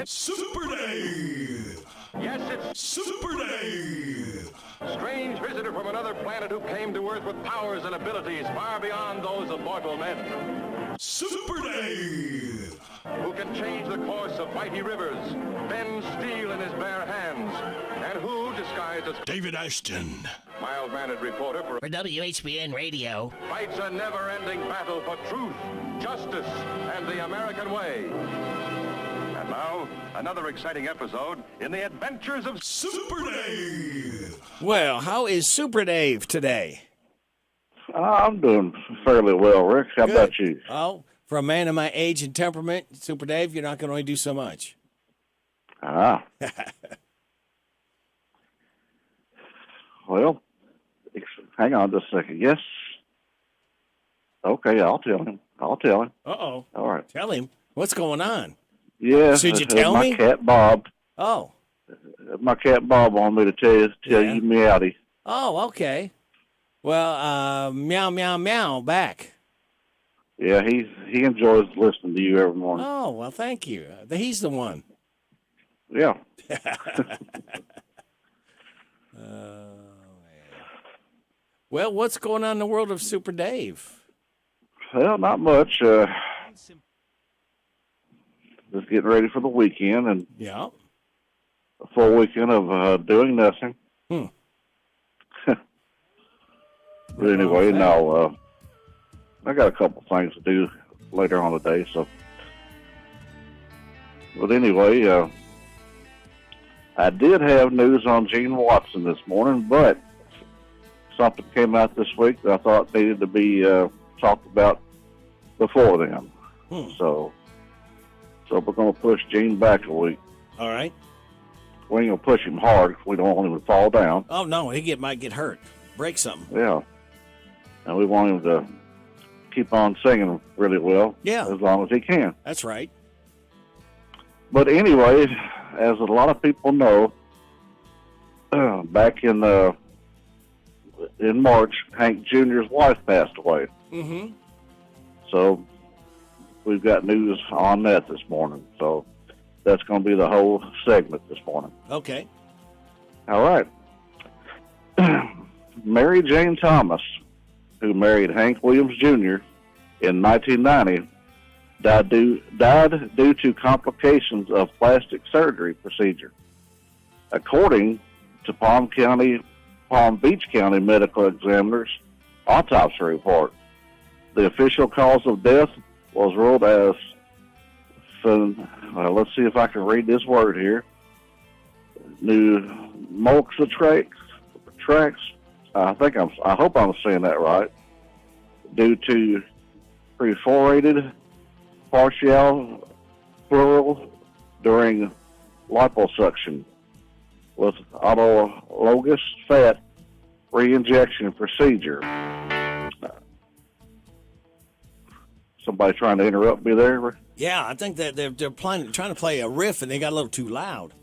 It's Super Dave. Yes, it's Super Dave. Strange visitor from another planet who came to Earth with powers and abilities far beyond those of mortal men. Super Dave. Who can change the course of mighty rivers, bend steel in his bare hands, and who, disguised as David Ashton, mild-mannered reporter for WHBN Radio, fights a never-ending battle for truth, justice, and the American way. And now, another exciting episode in the adventures of Super Dave. Well, how is Super Dave today? I'm doing fairly well, Rick. How Good. about you? Oh, for a man of my age and temperament, Super Dave, you're not going to only do so much. Ah. Well, hang on just a second. Yes. Okay, I'll tell him. Uh-oh. All right. Tell him. What's going on? Yes. Should you tell me? My cat Bob. Oh. My cat Bob wanted me to tell you meowdy. Oh, okay. Well, meow, meow, meow back. Yeah, he enjoys listening to you every morning. Oh, well, thank you. He's the one. Yeah. Well, what's going on in the world of Super Dave? Well, not much. Just getting ready for the weekend and Yeah. a full weekend of doing nothing. But anyway, no, I got a couple things to do later on today. So, but anyway, I did have news on Gene Watson this morning, but something came out this week that I thought needed to be talked about before then. So we're going to push Gene back a week. All right. We ain't going to push him hard. We don't want him to fall down. Oh, no, he might get hurt. Break something. Yeah. And we want him to keep on singing really well. Yeah. As long as he can. That's right. But anyway, as a lot of people know, back in March, Hank Jr.'s wife passed away. Mm-hmm. So we've got news on that this morning. So that's going to be the whole segment this morning. Okay. All right. Mary Jane Thomas, who married Hank Williams Jr. in 1990, died due to complications of plastic surgery procedure. According to Palm Beach County medical examiner's autopsy report, the official cause of death was ruled as, let's see if I can read this word here, pneumothorax. I hope I'm saying that right. Due to perforated partial pleural during liposuction with autologous fat reinjection procedure. Somebody trying to interrupt me there? Yeah, I think that they're trying to play a riff and they got a little too loud.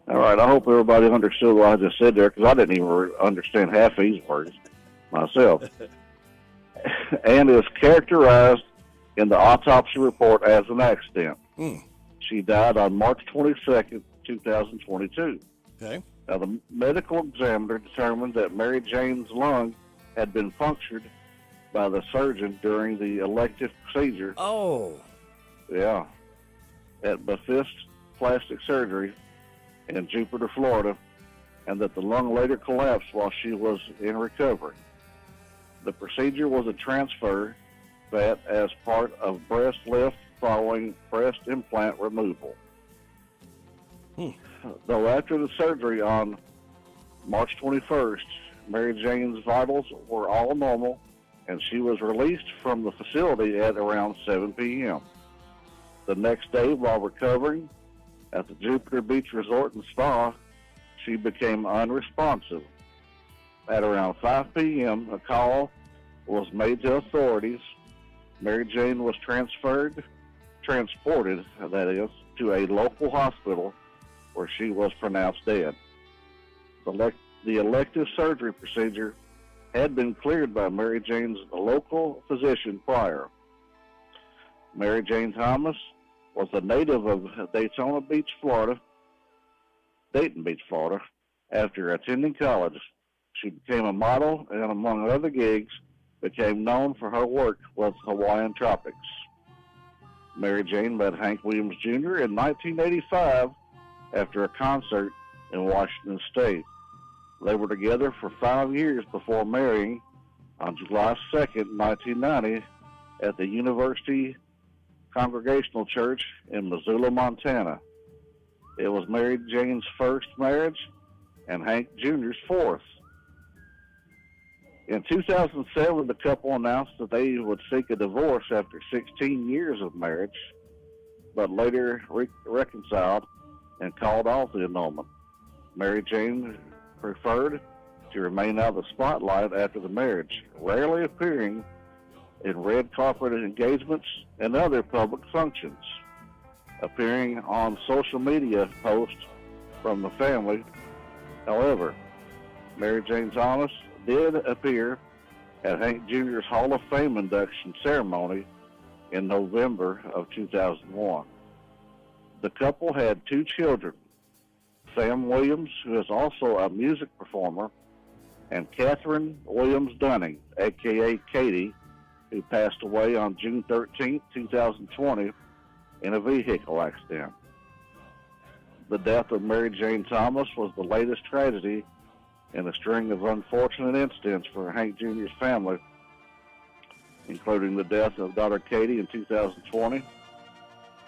All right, I hope everybody understood what I just said there, because I didn't even understand half these words myself. And is characterized in the autopsy report as an accident. She died on March 22nd, 2022. Okay. Now, the medical examiner determined that Mary Jane's lung had been punctured by the surgeon during the elective procedure. Oh. Yeah. At Baptist Plastic Surgery in Jupiter, Florida, and that the lung later collapsed while she was in recovery. The procedure was a transfer that as part of breast lift following breast implant removal. Though after the surgery on March 21st, Mary Jane's vitals were all normal, and she was released from the facility at around 7 p.m. The next day, while recovering at the Jupiter Beach Resort and Spa, she became unresponsive. At around 5 p.m., a call was made to authorities. Mary Jane was transported, that is, to a local hospital where she was pronounced dead. The elective surgery procedure had been cleared by Mary Jane's local physician prior. Mary Jane Thomas was a native of Dayton Beach, Florida. After attending college, she became a model and, among other gigs, became known for her work with Hawaiian Tropics. Mary Jane met Hank Williams Jr. in 1985 after a concert in Washington State. They were together for 5 years before marrying on July 2nd, 1990, at the University Congregational Church in Missoula, Montana. It was Mary Jane's first marriage and Hank Jr.'s fourth. In 2007, the couple announced that they would seek a divorce after 16 years of marriage, but later reconciled and called off the annulment. Mary Jane preferred to remain out of the spotlight after the marriage, rarely appearing in red carpet engagements and other public functions. Appearing on social media posts from the family. However, Mary Jane Thomas did appear at Hank Jr.'s Hall of Fame induction ceremony in November of 2001. The couple had 2 children, Sam Williams, who is also a music performer, and Catherine Williams Dunning, a.k.a. Katie, who passed away on June 13, 2020, in a vehicle accident. The death of Mary Jane Thomas was the latest tragedy in a string of unfortunate incidents for Hank Jr.'s family, including the death of daughter Katie in 2020.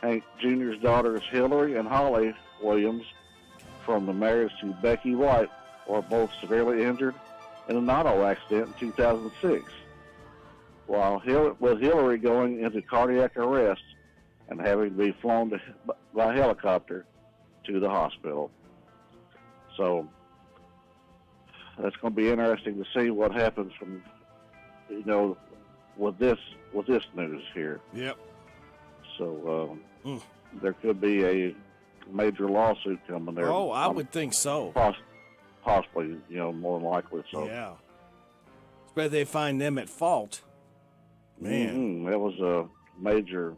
Hank Jr.'s daughters Hillary and Holly Williams, from the marriage to Becky White, were both severely injured in an auto accident in 2006, with Hillary going into cardiac arrest and having to be flown by helicopter to the hospital. So that's going to be interesting to see what happens from, with this news here. Yep. So there could be a major lawsuit coming there. Oh, I would think so. Possibly, more than likely. So yeah. Especially if they find them at fault. Man, that was a major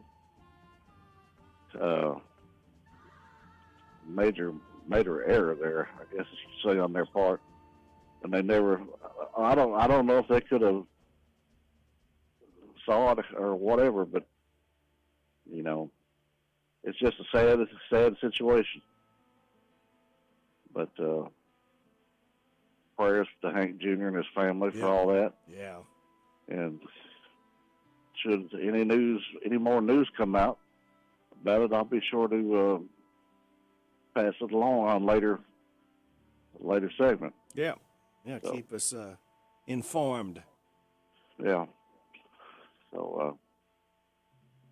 error there, I guess you could say, on their part. And they never, I don't know if they could have saw it or whatever, but it's just a sad situation. But prayers to Hank Jr. and his family for all that. Yeah. And should any more news come out about it, I'll be sure to pass it along on later segment. Yeah. Yeah, so, keep us informed. Yeah. So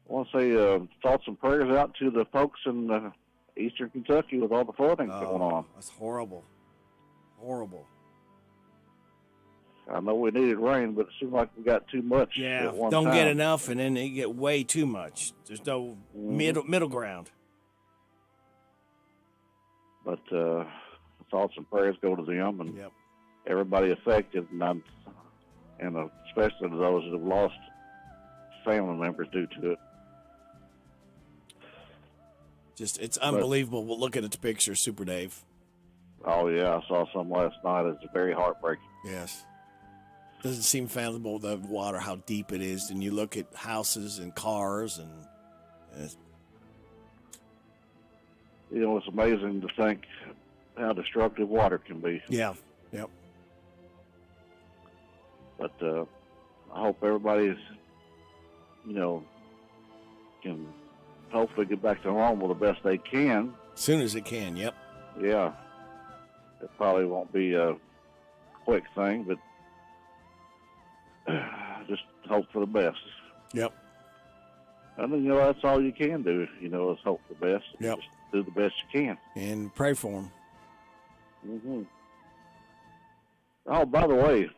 I want to say thoughts and prayers out to the folks in eastern Kentucky with all the flooding going on. That's horrible. Horrible. I know we needed rain, but it seemed like we got too much. Yeah, at one don't time. get enough, and then they get way too much. There's no middle ground. But thoughts and prayers go to them and everybody affected, and especially to those that have lost family members due to it. It's unbelievable. We'll look at its picture, Super Dave. Oh, yeah, I saw some last night. It's very heartbreaking. Yes. Doesn't seem fathomable, the water, how deep it is. And you look at houses and cars, and it's amazing to think how destructive water can be. Yeah, yep. But I hope everybody's, can hopefully get back to normal the best they can. As soon as it can, yep. Yeah. It probably won't be a quick thing, but just hope for the best. Yep. And then, that's all you can do, is hope for the best. Yep. Just do the best you can. And pray for them. Mm-hmm. Oh, by the way,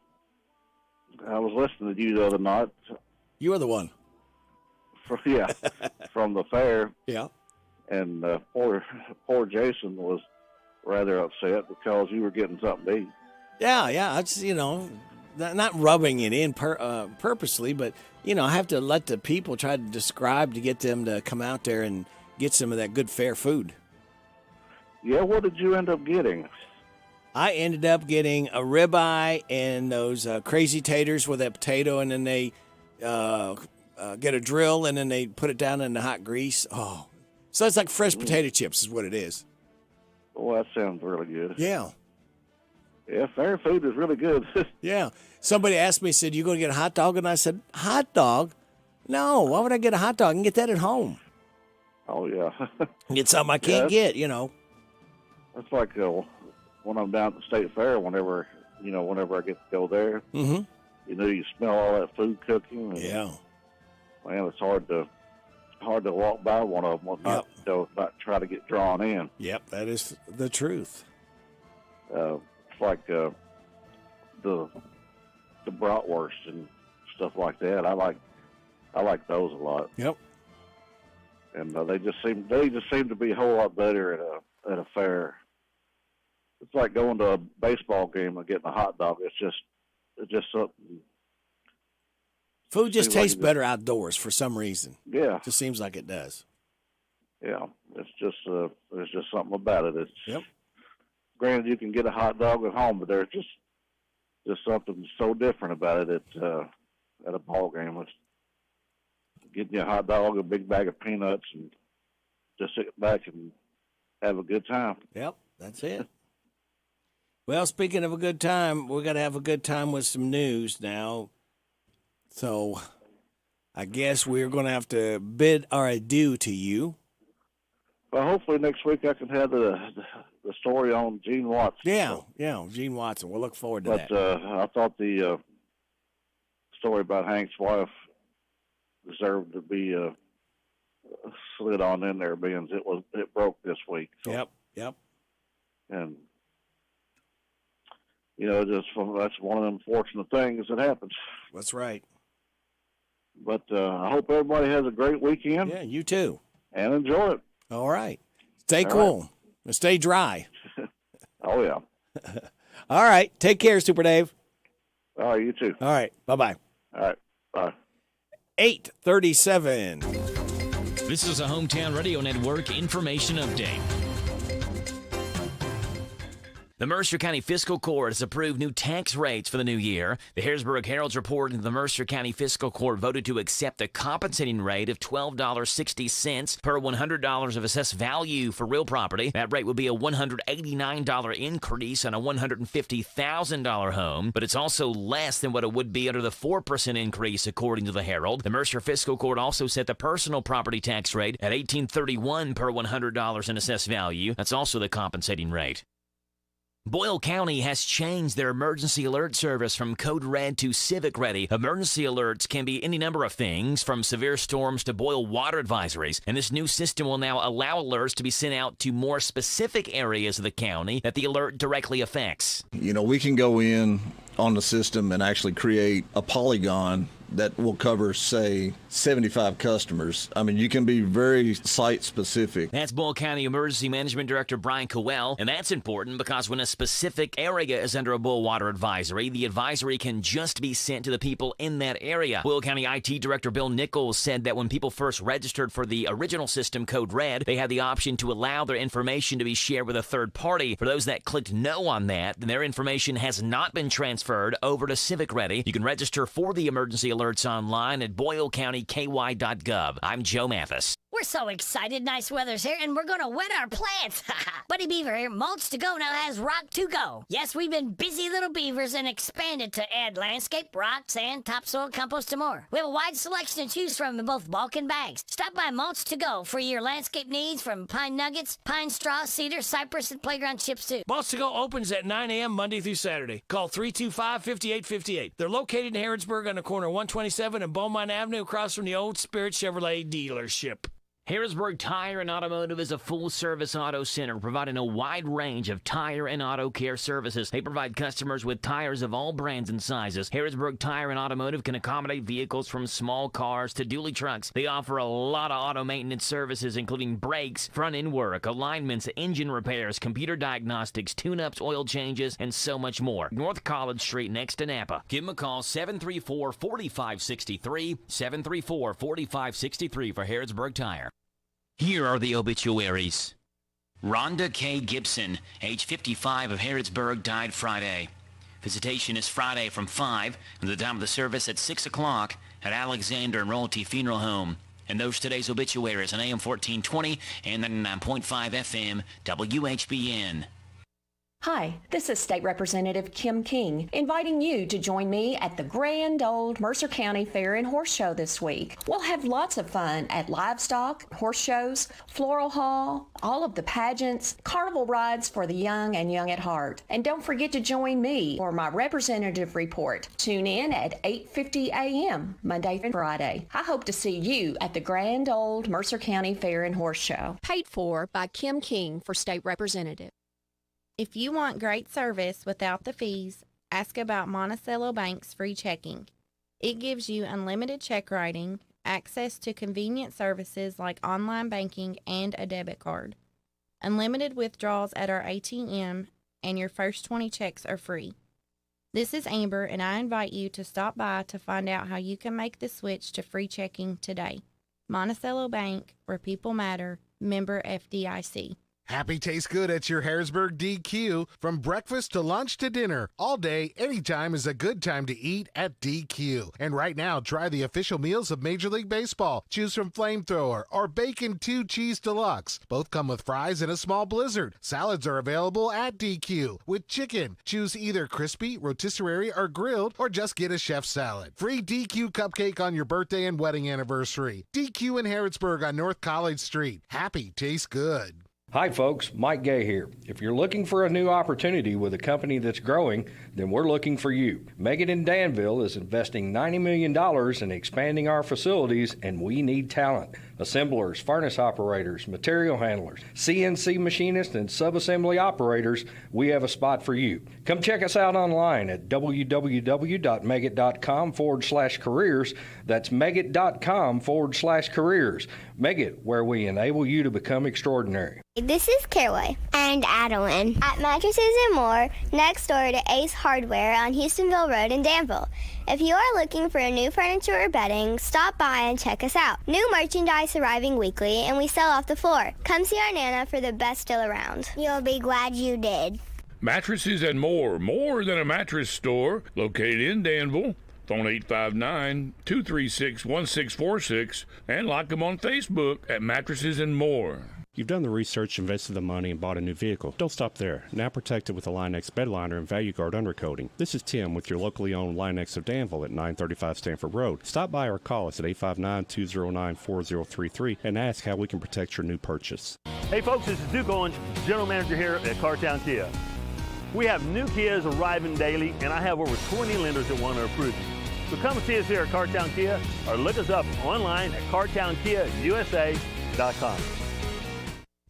I was listening to you the other night. You were the one. From the fair. Yeah. And poor Jason was rather upset because you were getting something to eat. Yeah. It's, not rubbing it in purposely, but, I have to let the people try to describe to get them to come out there and get some of that good, fair food. Yeah, what did you end up getting? I ended up getting a ribeye and those crazy taters with that potato, and then they get a drill, and then they put it down in the hot grease. Oh, so it's like fresh potato chips is what it is. Oh, that sounds really good. Yeah. Yeah, fair food is really good. Yeah. Somebody asked me, said, you going to get a hot dog? And I said, hot dog? No, why would I get a hot dog? I can get that at home. Oh, yeah. Get something I can't get, you know. That's like when I'm down at the state fair, whenever I get to go there, Mm-hmm. you smell all that food cooking. And, Yeah. Man, it's hard to walk by one of them, not try to get drawn in. Yep, that is the truth. It's like the bratwurst and stuff like that. I like those a lot. Yep. And they just seem to be a whole lot better at a fair. It's like going to a baseball game and getting a hot dog. It's just something. Food just tastes better outdoors for some reason. Yeah. Just seems like it does. Yeah. It's just there's just something about it. Yep. Granted, you can get a hot dog at home, but there's just something so different about it at a ball game. It's getting you a hot dog, a big bag of peanuts, and just sit back and have a good time. Yep, that's it. Well, speaking of a good time, we're going to have a good time with some news now. So I guess we're going to have to bid our adieu to you. Well, hopefully next week I can have the story on Gene Watson. Yeah, Gene Watson. We'll look forward to that. But I thought the story about Hank's wife deserved to be slid on in there, being it broke this week. So. Yep. And that's one of them fortunate things that happens. That's right. But I hope everybody has a great weekend. Yeah, you too. And enjoy it. All right. Stay cool. Right. And stay dry. Oh, yeah. All right. Take care, Super Dave. All right, you too. All right. Bye-bye. All right. Bye. 8:37. This is a Hometown Radio Network information update. The Mercer County Fiscal Court has approved new tax rates for the new year. The Harrisburg Herald's reporting the Mercer County Fiscal Court voted to accept a compensating rate of $12.60 per $100 of assessed value for real property. That rate would be a $189 increase on a $150,000 home, but it's also less than what it would be under the 4% increase, according to the Herald. The Mercer Fiscal Court also set the personal property tax rate at $18.31 per $100 in assessed value. That's also the compensating rate. Boyle County has changed their emergency alert service from Code Red to Civic Ready. Emergency alerts can be any number of things, from severe storms to boil water advisories, and this new system will now allow alerts to be sent out to more specific areas of the county that the alert directly affects. We can go in on the system and actually create a polygon that will cover, say, 75 customers. I mean, you can be very site-specific. That's Boyle County Emergency Management Director Brian Cowell, and that's important because when a specific area is under a boil water advisory, the advisory can just be sent to the people in that area. Boyle County IT Director Bill Nichols said that when people first registered for the original system, Code Red, they had the option to allow their information to be shared with a third party. For those that clicked no on that, then their information has not been transferred over to Civic Ready. You can register for the emergency alerts online at BoyleCountyKY.gov. I'm Joe Mathis. We're so excited. Nice weather's here, and we're going to wet our plants. Buddy Beaver here, Mulch to Go now has Rock to Go. Yes, we've been busy little beavers and expanded to add landscape, rock, sand, topsoil, compost, and more. We have a wide selection to choose from in both bulk and bags. Stop by Mulch to Go for your landscape needs, from pine nuggets, pine straw, cedar, cypress, and playground chips too. Mulch to Go opens at 9 a.m. Monday through Saturday. Call 325-5858. They're located in Harrodsburg on the corner of 127 and Beaumont Avenue, across from the Old Spirit Chevrolet dealership. Harrisburg Tire and Automotive is a full-service auto center providing a wide range of tire and auto care services. They provide customers with tires of all brands and sizes. Harrisburg Tire and Automotive can accommodate vehicles from small cars to dually trucks. They offer a lot of auto maintenance services, including brakes, front-end work, alignments, engine repairs, computer diagnostics, tune-ups, oil changes, and so much more. North College Street next to Napa. Give them a call, 734-4563, 734-4563 for Harrisburg Tire. Here are the obituaries. Rhonda K. Gibson, age 55, of Harrodsburg, died Friday. Visitation is Friday from 5, and the time of the service at 6 o'clock at Alexander and Royalty Funeral Home. And those today's obituaries on AM 1420 and 99.5 FM WHBN. Hi, this is State Representative Kim King, inviting you to join me at the grand old Mercer County Fair and Horse Show this week. We'll have lots of fun at livestock, horse shows, floral hall, all of the pageants, carnival rides for the young and young at heart. And don't forget to join me for my representative report. Tune in at 8:50 a.m. Monday and Friday. I hope to see you at the grand old Mercer County Fair and Horse Show. Paid for by Kim King for State Representative. If you want great service without the fees, ask about Monticello Bank's free checking. It gives you unlimited check writing, access to convenient services like online banking and a debit card, unlimited withdrawals at our ATM, and your first 20 checks are free. This is Amber, and I invite you to stop by to find out how you can make the switch to free checking today. Monticello Bank, where people matter, member FDIC. Happy tastes good at your Harrisburg DQ. From breakfast to lunch to dinner, all day, anytime is a good time to eat at DQ. And right now, try the official meals of Major League Baseball. Choose from Flamethrower or Bacon 2 Cheese Deluxe. Both come with fries and a small blizzard. Salads are available at DQ with chicken. Choose either crispy, rotisserie, or grilled, or just get a chef salad. Free DQ cupcake on your birthday and wedding anniversary. DQ in Harrodsburg on North College Street. Happy tastes good. Hi folks, Mike Gay here. If you're looking for a new opportunity with a company that's growing, then we're looking for you. Megan in Danville is investing $90 million in expanding our facilities, and we need talent. Assemblers, furnace operators, material handlers, CNC machinists, and subassembly operators, we have a spot for you. Come check us out online at www.megit.com/careers. That's megit.com/careers. Megit, where we enable you to become extraordinary. This is Caraway and Adeline at Mattresses and More, next door to Ace Hardware on Houstonville Road in Danville. If you are looking for new furniture or bedding, stop by and check us out. New merchandise arriving weekly, and we sell off the floor. Come see our Nana for the best deal around. You'll be glad you did. Mattresses and More than a mattress store, located in Danville. Phone 859-236-1646 and like them on Facebook at Mattresses and More. You've done the research, invested the money, and bought a new vehicle. Don't stop there. Now protected with a Line-X bed liner and Value Guard undercoating. This is Tim with your locally owned Line-X of Danville at 935 Stanford Road. Stop by or call us at 859-209-4033 and ask how we can protect your new purchase. Hey folks, this is Duke Owens, General Manager here at Cartown Kia. We have new Kias arriving daily, and I have over 20 lenders that want to approve you. So come see us here at Cartown Kia or look us up online at cartownkiausa.com.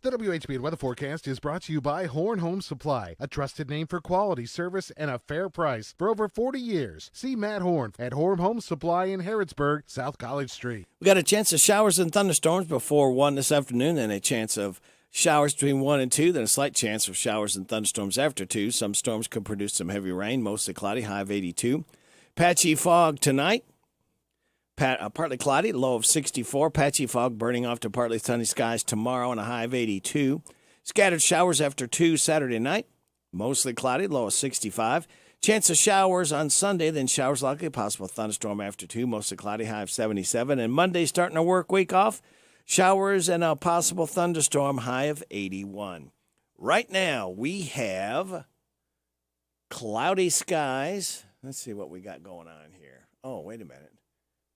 The WHBN weather forecast is brought to you by Horn Home Supply, a trusted name for quality service and a fair price for over 40 years. See Matt Horn at Horn Home Supply in Harrodsburg, South College Street. We got a chance of showers and thunderstorms before 1 this afternoon, then a chance of showers between 1 and 2, then a slight chance of showers and thunderstorms after 2. Some storms could produce some heavy rain, mostly cloudy, high of 82. Patchy fog tonight. Partly cloudy, low of 64. Patchy fog burning off to partly sunny skies tomorrow and a high of 82. Scattered showers after 2 Saturday night. Mostly cloudy, low of 65. Chance of showers on Sunday, then showers likely. Possible thunderstorm after 2. Mostly cloudy, high of 77. And Monday, starting our work week off, showers and a possible thunderstorm, high of 81. Right now, we have cloudy skies. Let's see what we got going on here. Oh, wait a minute.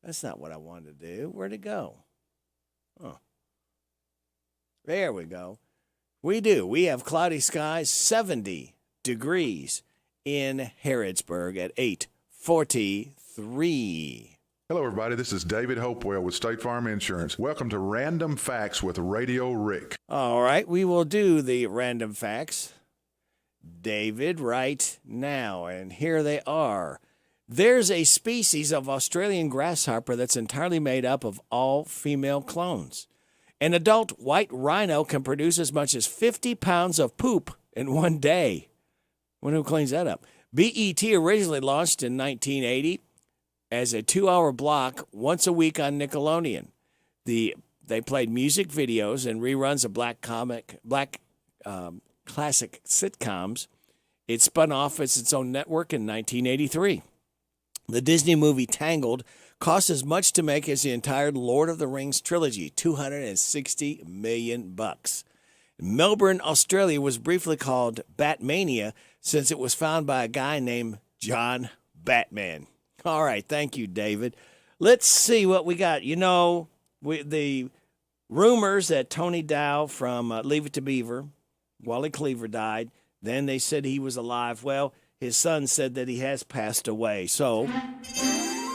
That's not what I wanted to do. Where'd it go? Oh. There we go. We do. We have cloudy skies, 70 degrees in Harrodsburg at 8:43. Hello, everybody. This is David Hopewell with State Farm Insurance. Welcome to Random Facts with Radio Rick. All right. We will do the random facts, David, right now. And here they are. There's a species of Australian grasshopper that's entirely made up of all female clones. An adult white rhino can produce as much as 50 pounds of poop in one day. Wonder who cleans that up. BET originally launched in 1980 as a 2-hour block once a week on Nickelodeon. The They played music videos and reruns of black classic sitcoms. It spun off as its own network in 1983. The Disney movie Tangled cost as much to make as the entire Lord of the Rings trilogy, $260 million. Melbourne, Australia was briefly called Batmania since it was found by a guy named John Batman. All right, thank you, David. Let's see what we got. You know, the rumors that Tony Dow from Leave It to Beaver, Wally Cleaver, died. Then they said he was alive. Well, his son said that he has passed away. So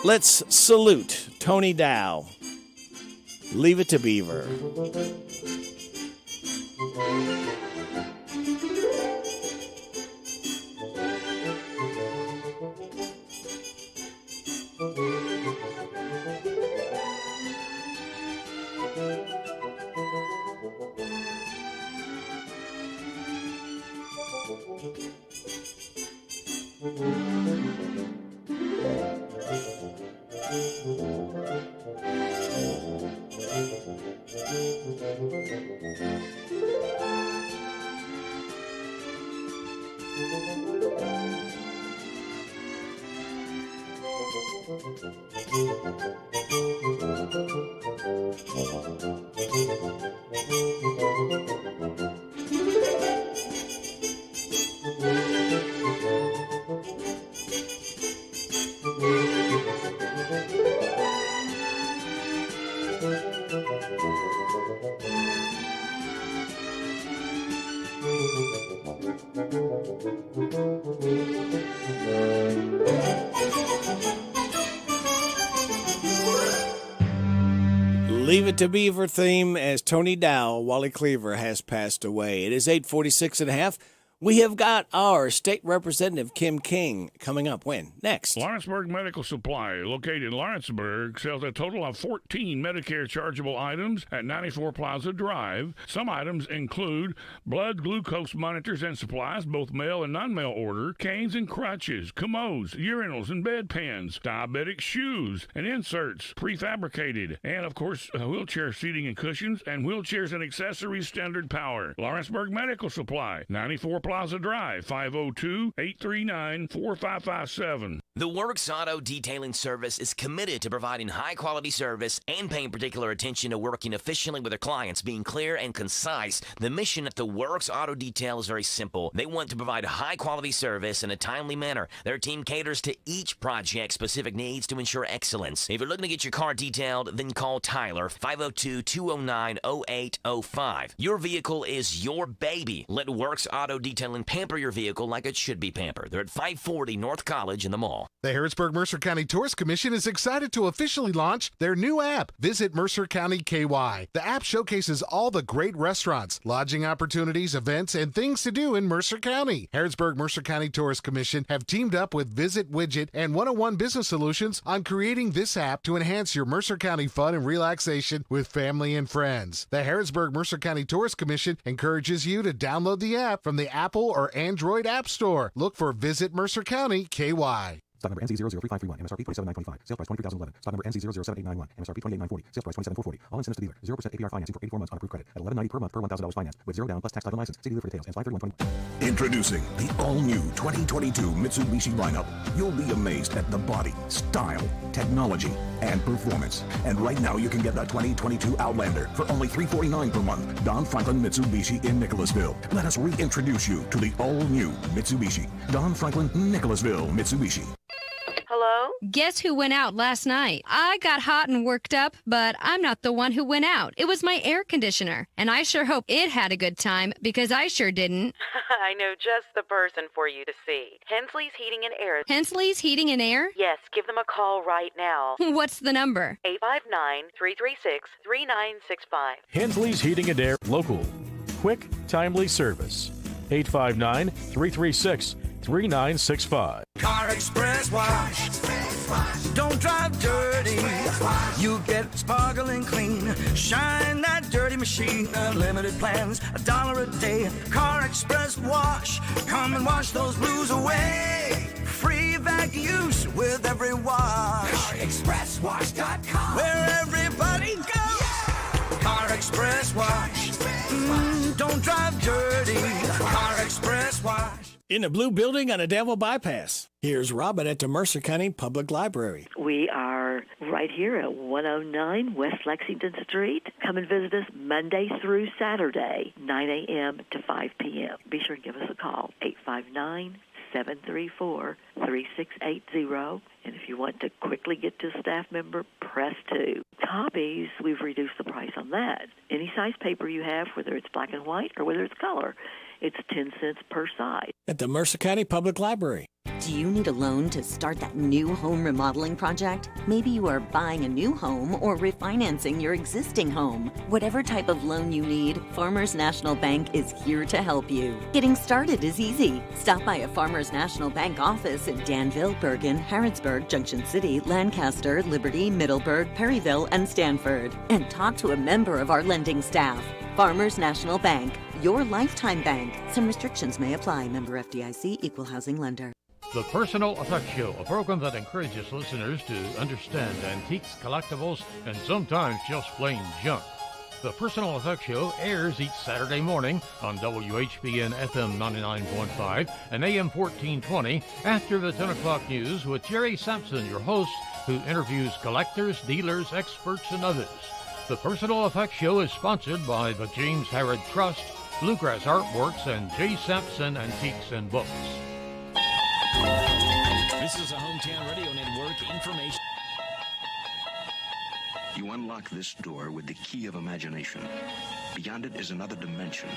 let's salute Tony Dow. Leave It to Beaver. Leave It to Beaver theme as Tony Dow, Wally Cleaver, has passed away. It is 8:46 and a half. We have got our state representative, Kim King, coming up. When? Next. Lawrenceburg Medical Supply, located in Lawrenceburg, sells a total of 14 Medicare chargeable items at 94 Plaza Drive. Some items include blood glucose monitors and supplies, both mail and non-mail order, canes and crutches, commodes, urinals and bedpans, diabetic shoes and inserts, prefabricated, and, of course, wheelchair seating and cushions, and wheelchairs and accessories standard power. Lawrenceburg Medical Supply, 94 Plaza Drive, 502-839-4557. The Works Auto Detailing Service is committed to providing high-quality service and paying particular attention to working efficiently with their clients, being clear and concise. The mission at the Works Auto Detail is very simple. They want to provide high-quality service in a timely manner. Their team caters to each project's specific needs to ensure excellence. If you're looking to get your car detailed, then call Tyler, 502-209-0805. Your vehicle is your baby. Let Works Auto Detailing pamper your vehicle like it should be pampered. They're at 540 North College in the mall. The Harrisburg-Mercer County Tourist Commission is excited to officially launch their new app, Visit Mercer County KY. The app showcases all the great restaurants, lodging opportunities, events, and things to do in Mercer County. Harrisburg-Mercer County Tourist Commission have teamed up with Visit Widget and 101 Business Solutions on creating this app to enhance your Mercer County fun and relaxation with family and friends. The Harrisburg-Mercer County Tourist Commission encourages you to download the app from the Apple or Android App Store. Look for Visit Mercer County KY. Stock number NC00351, MSRP 27,925, sales price $23,011. Stock number NC07891, MSRP 28,940, sales price $27,440. All incentives to dealer. 0% APR financing for 84 months on approved credit at $11.90 per month per $1,000 finance with $0 down plus tax title license. See dealer for details. Ends 5/31/21. Introducing the all-new 2022 Mitsubishi lineup. You'll be amazed at the body, style, technology, and performance. And right now you can get the 2022 Outlander for only $349 per month. Don Franklin Mitsubishi in Nicholasville. Let us reintroduce you to the all-new Mitsubishi. Don Franklin, Nicholasville, Mitsubishi. Hello? Guess who went out last night? I got hot and worked up, but I'm not the one who went out. It was my air conditioner. And I sure hope it had a good time, because I sure didn't. I know just the person for you to see. Hensley's Heating and Air. Hensley's Heating and Air? Yes, give them a call right now. What's the number? 859-336-3965. Hensley's Heating and Air, local. Quick, timely service. 859-336-3965. Car Express Wash. Don't drive dirty. You get sparkling clean. Shine that dirty machine. Unlimited plans, $1 a day. Car Express Wash. Come and wash those blues away. Free vac use with every wash. CarExpressWash.com. Where everybody goes. Yeah. Car Express Wash. Don't drive dirty. Car Express Wash. In a blue building on a Danville bypass. Here's Robin at the Mercer County Public Library. We are right here at 109 West Lexington Street. Come and visit us Monday through Saturday, 9 a.m. to 5 p.m. Be sure and give us a call, 859-734-3680. And if you want to quickly get to a staff member, press 2. Copies, we've reduced the price on that. Any size paper you have, whether it's black and white or whether it's color, it's 10 cents per side. At the Mercer County Public Library. Do you need a loan to start that new home remodeling project? Maybe you are buying a new home or refinancing your existing home. Whatever type of loan you need, Farmers National Bank is here to help you. Getting started is easy. Stop by a Farmers National Bank office in Danville, Bergen, Harrodsburg, Junction City, Lancaster, Liberty, Middleburg, Perryville, and Stanford, and talk to a member of our lending staff. Farmers National Bank, your lifetime bank. Some restrictions may apply. Member FDIC, Equal Housing Lender. The Personal Effects Show, a program that encourages listeners to understand antiques, collectibles, and sometimes just plain junk. The Personal Effects Show airs each Saturday morning on WHBN FM 99.5 and AM 1420 after the 10 o'clock news with Jerry Sampson, your host, who interviews collectors, dealers, experts, and others. The Personal Effects Show is sponsored by the James Harrod Trust, Bluegrass Artworks, and J. Sampson Antiques and Books. This is a Hometown Radio Network information. You unlock this door with the key of imagination. Beyond it is another dimension.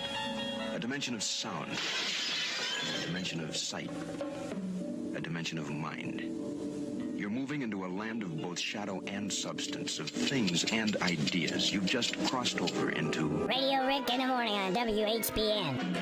A dimension of sound. A dimension of sight. A dimension of mind. You're moving into a land of both shadow and substance, of things and ideas. You've just crossed over into Radio Rick in the morning on WHBN.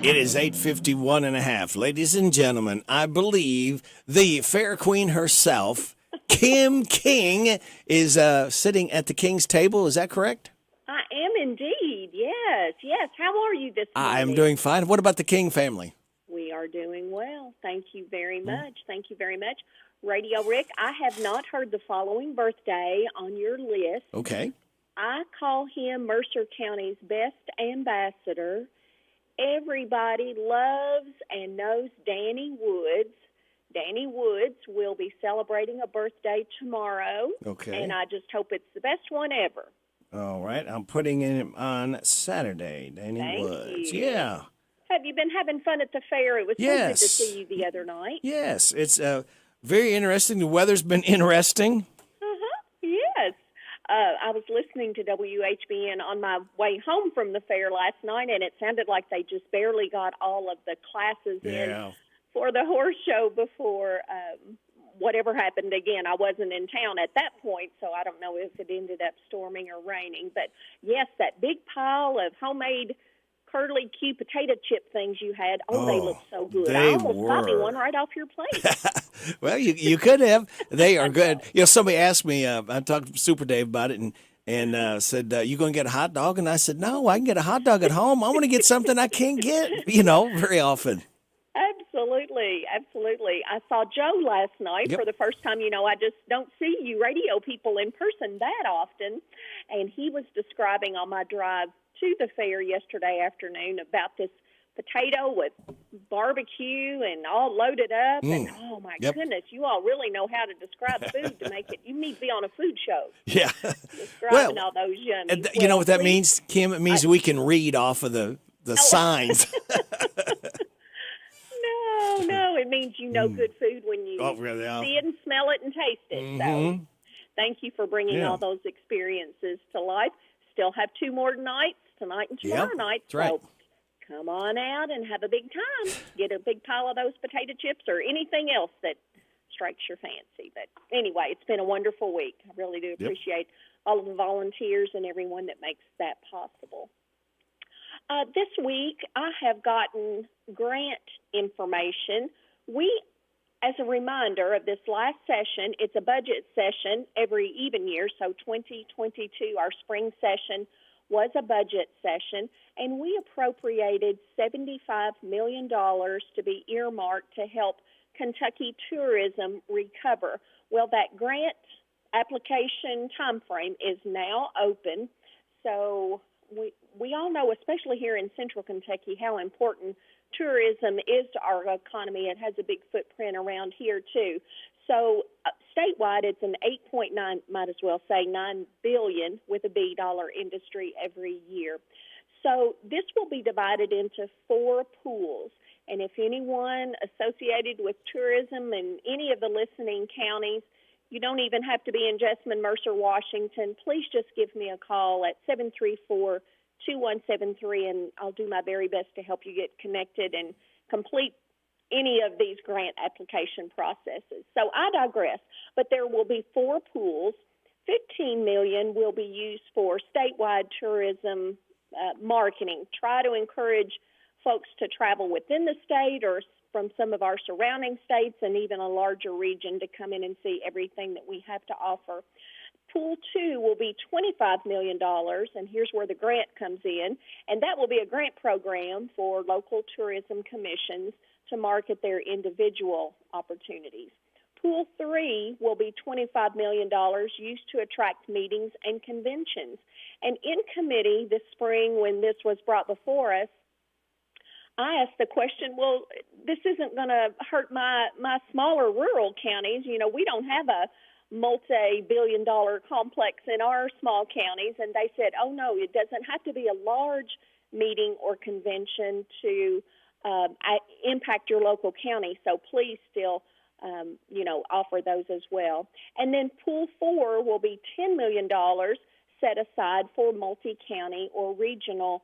It is 8:51 and a half. Ladies and gentlemen, I believe the Fair Queen herself, Kim King, is sitting at the King's table. Is that correct? I am indeed. Yes. How are you this morning? I'm doing fine. What about the King family? We are doing well. Thank you very much. Thank you very much. Radio Rick, I have not heard the following birthday on your list. Okay. I call him Mercer County's best ambassador. Everybody loves and knows Danny Woods. Danny Woods will be celebrating a birthday tomorrow. Okay. And I just hope it's the best one ever. All right. I'm putting him on Saturday, Danny Thank Woods. you. Yeah. Have you been having fun at the fair? It was so good Yes. to see you the other night. Yes. It's very interesting. The weather's been interesting. Yes. I was listening to WHBN on my way home from the fair last night, and it sounded like they just barely got all of the classes in for the horse show before whatever happened again. I wasn't in town at that point, so I don't know if it ended up storming or raining. But, yes, that big pile of homemade curly Q potato chip things you had, they look so good. I almost got me one right off your plate. Well, you could have. They are good. Somebody asked me, I talked to Super Dave about it, and said, you going to get a hot dog? And I said, no, I can get a hot dog at home. I want to get something I can't get, very often. Absolutely. I saw Joe last night for the first time. I just don't see you radio people in person that often. And he was describing on my drive to the fair yesterday afternoon about this potato with barbecue and all loaded up. And oh my goodness, you all really know how to describe food to make it. You need to be on a food show. Yeah. Describing all those yummies. You know what that means, Kim? It means we can read off of the signs. No, it means you know good food when you see it and smell it and taste it. So thank you for bringing all those experiences to life. Still have 2 more nights, tonight and tomorrow night. That's right. So come on out and have a big time. Get a big pile of those potato chips or anything else that strikes your fancy. But anyway, it's been a wonderful week. I really do appreciate all of the volunteers and everyone that makes that possible. This week, I have gotten grant information. As a reminder of this last session, it's a budget session every even year, so 2022, our spring session, was a budget session, and we appropriated $75 million to be earmarked to help Kentucky tourism recover. Well, that grant application time frame is now open, So we all know, especially here in Central Kentucky, how important tourism is to our economy. It has a big footprint around here, too. So statewide, it's an 8.9, might as well say $9 billion with a B dollar industry every year. So this will be divided into 4 pools. And if anyone associated with tourism in any of the listening counties, you don't even have to be in Jessamine, Mercer, Washington. Please just give me a call at 734-2173, and I'll do my very best to help you get connected and complete any of these grant application processes. So I digress, but there will be 4 pools. $15 million will be used for statewide tourism marketing. Try to encourage folks to travel within the state or from some of our surrounding states and even a larger region to come in and see everything that we have to offer. Pool 2 will be $25 million, and here's where the grant comes in, and that will be a grant program for local tourism commissions to market their individual opportunities. Pool 3 will be $25 million used to attract meetings and conventions. And in committee this spring, when this was brought before us, I asked the question, well, this isn't going to hurt my smaller rural counties. You know, we don't have a multi-billion-dollar complex in our small counties. And they said, oh, no, it doesn't have to be a large meeting or convention to impact your local county. So please still, offer those as well. And then Pool 4 will be $10 million set aside for multi-county or regional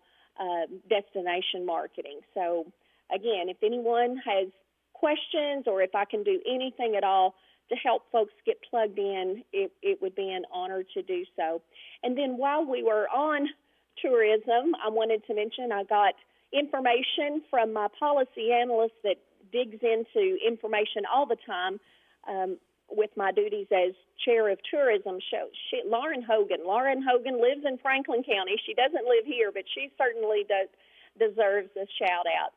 destination marketing. So, again, if anyone has questions or if I can do anything at all to help folks get plugged in, it would be an honor to do so. And then while we were on tourism, I wanted to mention I got information from my policy analyst that digs into information all the time with my duties as chair of tourism. Lauren Hogan. Lauren Hogan lives in Franklin County. She doesn't live here, but she certainly deserves a shout out.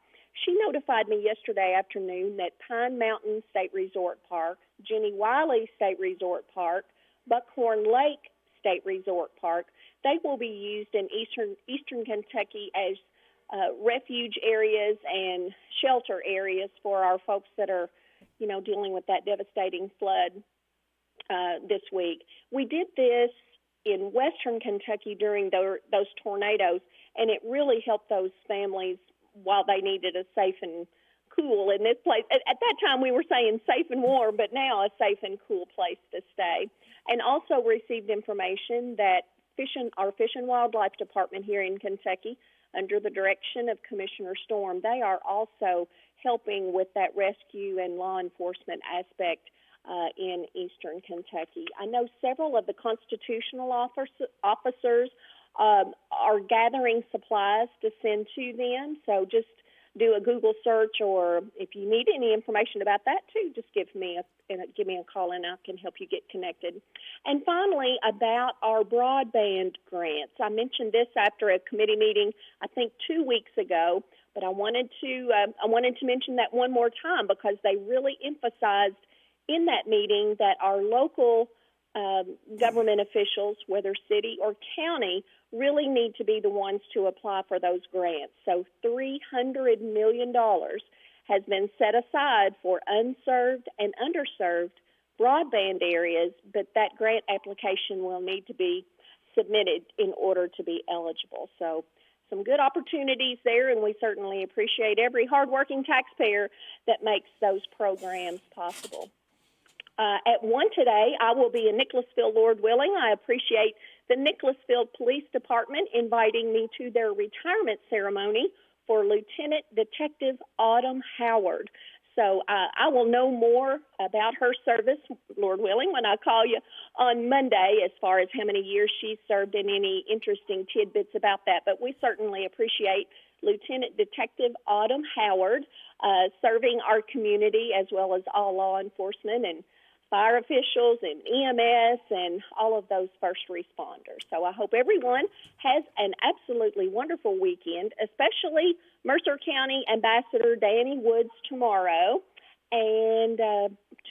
She notified me yesterday afternoon that Pine Mountain State Resort Park, Jenny Wiley State Resort Park, Buckhorn Lake State Resort Park, they will be used in eastern Kentucky as refuge areas and shelter areas for our folks that are, dealing with that devastating flood this week. We did this in western Kentucky during those tornadoes, and it really helped those families while they needed a safe and cool in this place. At that time, we were saying safe and warm, but now a safe and cool place to stay. And also received information that our Fish and Wildlife Department here in Kentucky, under the direction of Commissioner Storm, they are also helping with that rescue and law enforcement aspect in eastern Kentucky. I know several of the constitutional officers are gathering supplies to send to them, so just do a Google search, or if you need any information about that too, just give me a call and I can help you get connected. And finally, about our broadband grants. I mentioned this after a committee meeting, I think 2 weeks ago, but I wanted to mention that one more time because they really emphasized in that meeting that our local government officials, whether city or county, really need to be the ones to apply for those grants. So $300 million has been set aside for unserved and underserved broadband areas, but that grant application will need to be submitted in order to be eligible. So some good opportunities there, and we certainly appreciate every hardworking taxpayer that makes those programs possible. At 1 today, I will be in Nicholasville, Lord willing. I appreciate the Nicholasville Police Department inviting me to their retirement ceremony for Lieutenant Detective Autumn Howard. So I will know more about her service, Lord willing, when I call you on Monday as far as how many years she's served and any interesting tidbits about that. But we certainly appreciate Lieutenant Detective Autumn Howard serving our community as well as all law enforcement and fire officials and EMS and all of those first responders. So I hope everyone has an absolutely wonderful weekend, especially Mercer County Ambassador Danny Woods tomorrow. And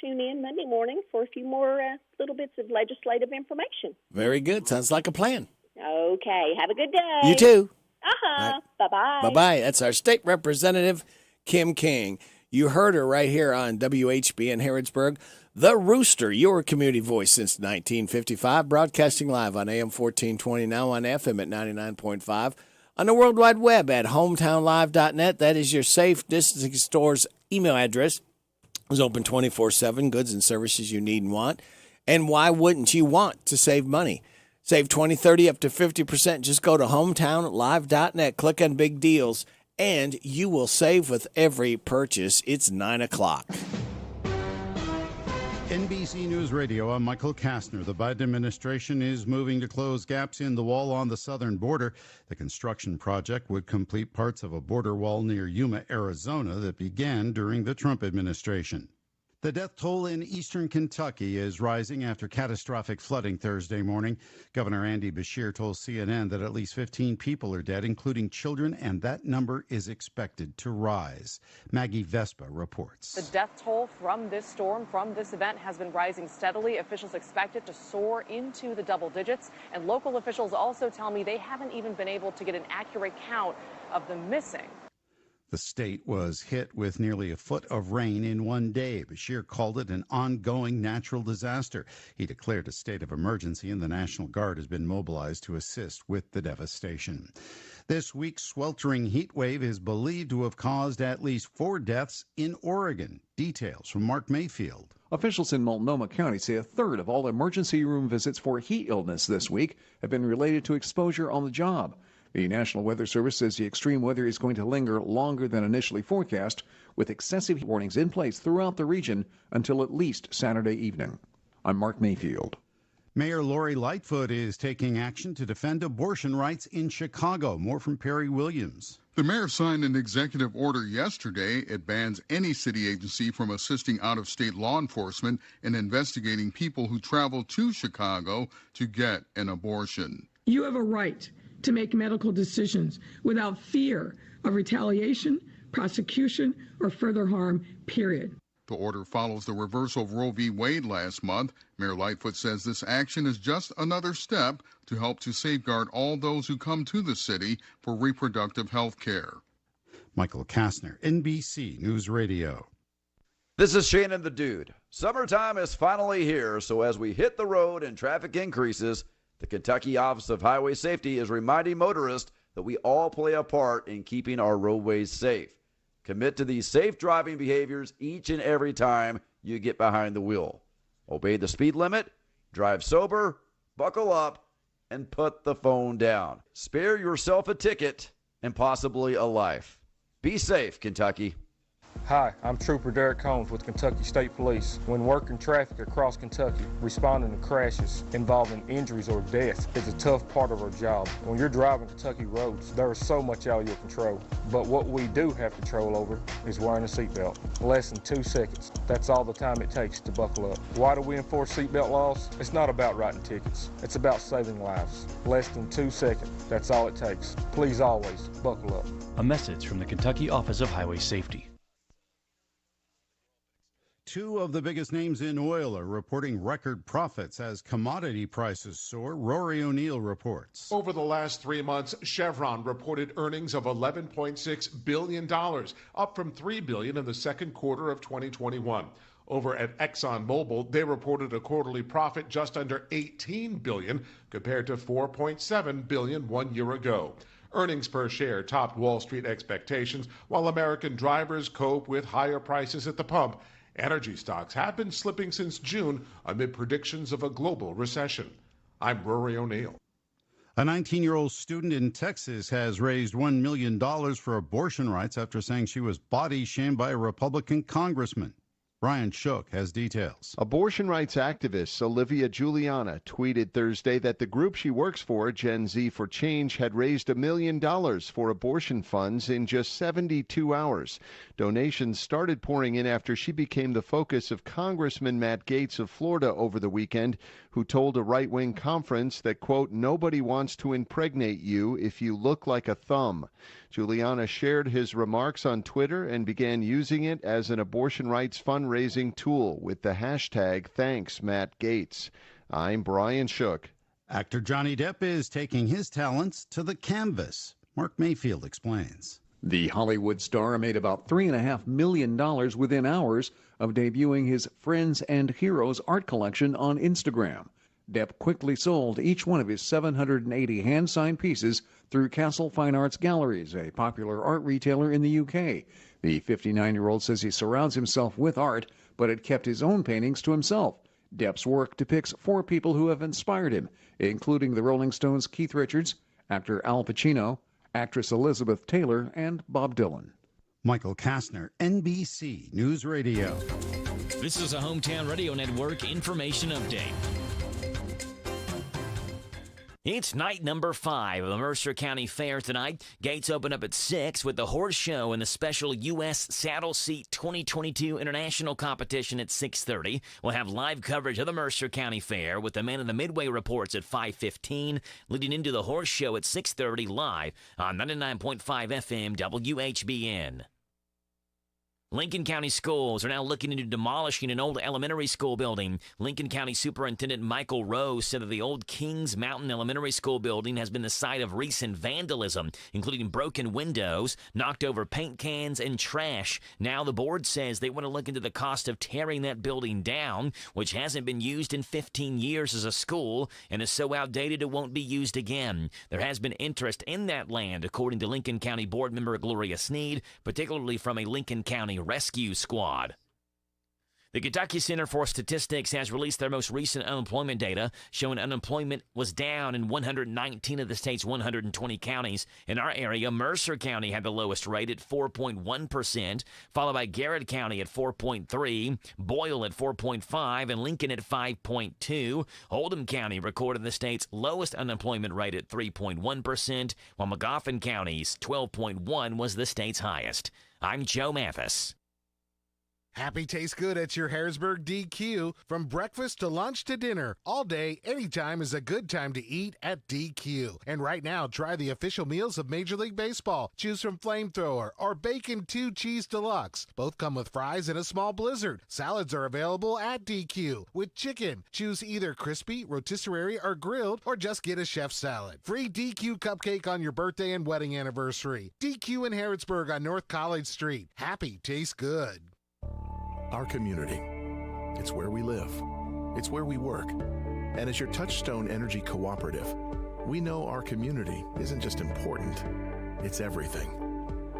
tune in Monday morning for a few more little bits of legislative information. Very good. Sounds like a plan. Okay. Have a good day. You too. Uh-huh. Bye-bye. Bye-bye. That's our state representative, Kim King. You heard her right here on WHBN Harrodsburg. The Rooster, your community voice since 1955, broadcasting live on AM 1420, now on FM at 99.5, on the World Wide Web at hometownlive.net. That is your safe distancing store's email address. It's open 24/7, goods and services you need and want. And why wouldn't you want to save money? Save 20, 30, up to 50%. Just go to hometownlive.net, click on big deals, and you will save with every purchase. It's 9 o'clock. NBC News Radio, I'm Michael Kastner. The Biden administration is moving to close gaps in the wall on the southern border. The construction project would complete parts of a border wall near Yuma, Arizona that began during the Trump administration. The death toll in eastern Kentucky is rising after catastrophic flooding Thursday morning. Governor Andy Beshear told CNN that at least 15 people are dead, including children, and that number is expected to rise. Maggie Vespa reports. The death toll from this storm, from this event, has been rising steadily. Officials expect it to soar into the double digits, and local officials also tell me they haven't even been able to get an accurate count of the missing. The state was hit with nearly a foot of rain in one day. Beshear called it an ongoing natural disaster. He declared a state of emergency, and the National Guard has been mobilized to assist with the devastation. This week's sweltering heat wave is believed to have caused at least 4 deaths in Oregon. Details from Mark Mayfield. Officials in Multnomah County say a third of all emergency room visits for heat illness this week have been related to exposure on the job. The National Weather Service says the extreme weather is going to linger longer than initially forecast, with excessive heat warnings in place throughout the region until at least Saturday evening. I'm Mark Mayfield. Mayor Lori Lightfoot is taking action to defend abortion rights in Chicago. More from Perry Williams. The mayor signed an executive order yesterday. It bans any city agency from assisting out-of-state law enforcement in investigating people who travel to Chicago to get an abortion. You have a right to make medical decisions without fear of retaliation, prosecution, or further harm, period. The order follows the reversal of Roe v. Wade last month. Mayor Lightfoot says this action is just another step to help to safeguard all those who come to the city for reproductive health care. Michael Kastner, NBC News Radio. This is Shannon the Dude. Summertime is finally here, so as we hit the road and traffic increases, the Kentucky Office of Highway Safety is reminding motorists that we all play a part in keeping our roadways safe. Commit to these safe driving behaviors each and every time you get behind the wheel. Obey the speed limit, drive sober, buckle up, and put the phone down. Spare yourself a ticket and possibly a life. Be safe, Kentucky. Hi, I'm Trooper Derek Combs with Kentucky State Police. When working traffic across Kentucky, responding to crashes involving injuries or death is a tough part of our job. When you're driving Kentucky roads, there is so much out of your control. But what we do have control over is wearing a seatbelt. Less than 2 seconds. That's all the time it takes to buckle up. Why do we enforce seatbelt laws? It's not about writing tickets. It's about saving lives. Less than 2 seconds. That's all it takes. Please always buckle up. A message from the Kentucky Office of Highway Safety. 2 of the biggest names in oil are reporting record profits as commodity prices soar. Rory O'Neill reports. Over the last 3 months, Chevron reported earnings of $11.6 billion, up from $3 billion in the second quarter of 2021. Over at ExxonMobil, they reported a quarterly profit just under $18 billion compared to $4.7 billion 1 year ago. Earnings per share topped Wall Street expectations, while American drivers cope with higher prices at the pump. Energy stocks have been slipping since June amid predictions of a global recession. I'm Rory O'Neill. A 19-year-old student in Texas has raised $1 million for abortion rights after saying she was body shamed by a Republican congressman. Brian Shook has details. Abortion rights activist Olivia Juliana tweeted Thursday that the group she works for, Gen Z for Change, had raised $1 million for abortion funds in just 72 hours. Donations started pouring in after she became the focus of Congressman Matt Gaetz of Florida over the weekend, who told a right-wing conference that, quote, nobody wants to impregnate you if you look like a thumb. Juliana shared his remarks on Twitter and began using it as an abortion rights fundraising tool with the hashtag #ThanksMattGaetz. I'm Brian Shook, Actor Johnny Depp is taking his talents to the canvas. Mark Mayfield explains. The Hollywood star made about $3.5 million within hours of debuting his Friends and Heroes art collection on Instagram. Depp quickly sold each one of his 780 hand-signed pieces through Castle Fine Arts Galleries, a popular art retailer in the UK. The 59-year-old says he surrounds himself with art, but had kept his own paintings to himself. Depp's work depicts 4 people who have inspired him, including the Rolling Stones' Keith Richards, actor Al Pacino, actress Elizabeth Taylor, and Bob Dylan. Michael Kastner, NBC News Radio. This is a Hometown Radio Network information update. It's night number 5 of the Mercer County Fair tonight. Gates open up at 6 with the horse show and the special U.S. Saddle Seat 2022 International Competition at 6:30. We'll have live coverage of the Mercer County Fair with the Man of the Midway reports at 5:15, leading into the horse show at 6:30 live on 99.5 FM WHBN. Lincoln County Schools are now looking into demolishing an old elementary school building. Lincoln County Superintendent Michael Rose said that the old Kings Mountain Elementary School building has been the site of recent vandalism, including broken windows, knocked over paint cans, and trash. Now the board says they want to look into the cost of tearing that building down, which hasn't been used in 15 years as a school and is so outdated it won't be used again. There has been interest in that land, according to Lincoln County Board member Gloria Sneed, particularly from a Lincoln County rescue squad. The Kentucky Center for Statistics has released their most recent unemployment data, showing unemployment was down in 119 of the state's 120 counties. In our area, Mercer County had the lowest rate at 4.1%, followed by Garrett County at 4.3%, Boyle at 4.5%, and Lincoln at 5.2%. Oldham County recorded the state's lowest unemployment rate at 3.1%, while Magoffin County's 12.1% was the state's highest. I'm Joe Mathis. Happy tastes good at your Harrisburg DQ. From breakfast to lunch to dinner, all day, anytime is a good time to eat at DQ. And right now, try the official meals of Major League Baseball. Choose from Flamethrower or Bacon 2 Cheese Deluxe. Both come with fries and a small blizzard. Salads are available at DQ with chicken. Choose either crispy, rotisserie, or grilled, or just get a chef's salad. Free DQ cupcake on your birthday and wedding anniversary. DQ in Harrisburg on North College Street. Happy tastes good. Our community. It's where we live. It's where we work. And as your Touchstone Energy Cooperative, we know our community isn't just important, it's everything.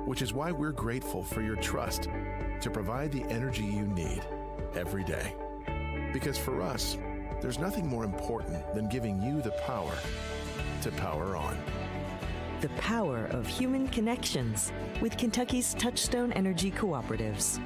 Which is why we're grateful for your trust to provide the energy you need every day. Because for us, there's nothing more important than giving you the power to power on. The power of human connections with Kentucky's Touchstone Energy Cooperatives.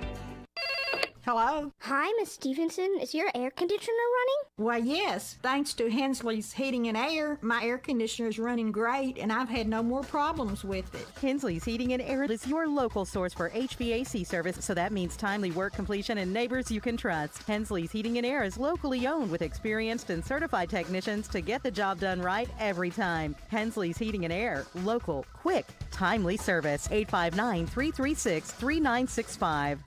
Hello? Hi, Miss Stevenson. Is your air conditioner running? Well, yes. Thanks to Hensley's Heating and Air, my air conditioner is running great, and I've had no more problems with it. Hensley's Heating and Air is your local source for HVAC service, so that means timely work completion and neighbors you can trust. Hensley's Heating and Air is locally owned with experienced and certified technicians to get the job done right every time. Hensley's Heating and Air. Local, quick, timely service. 859-336-3965.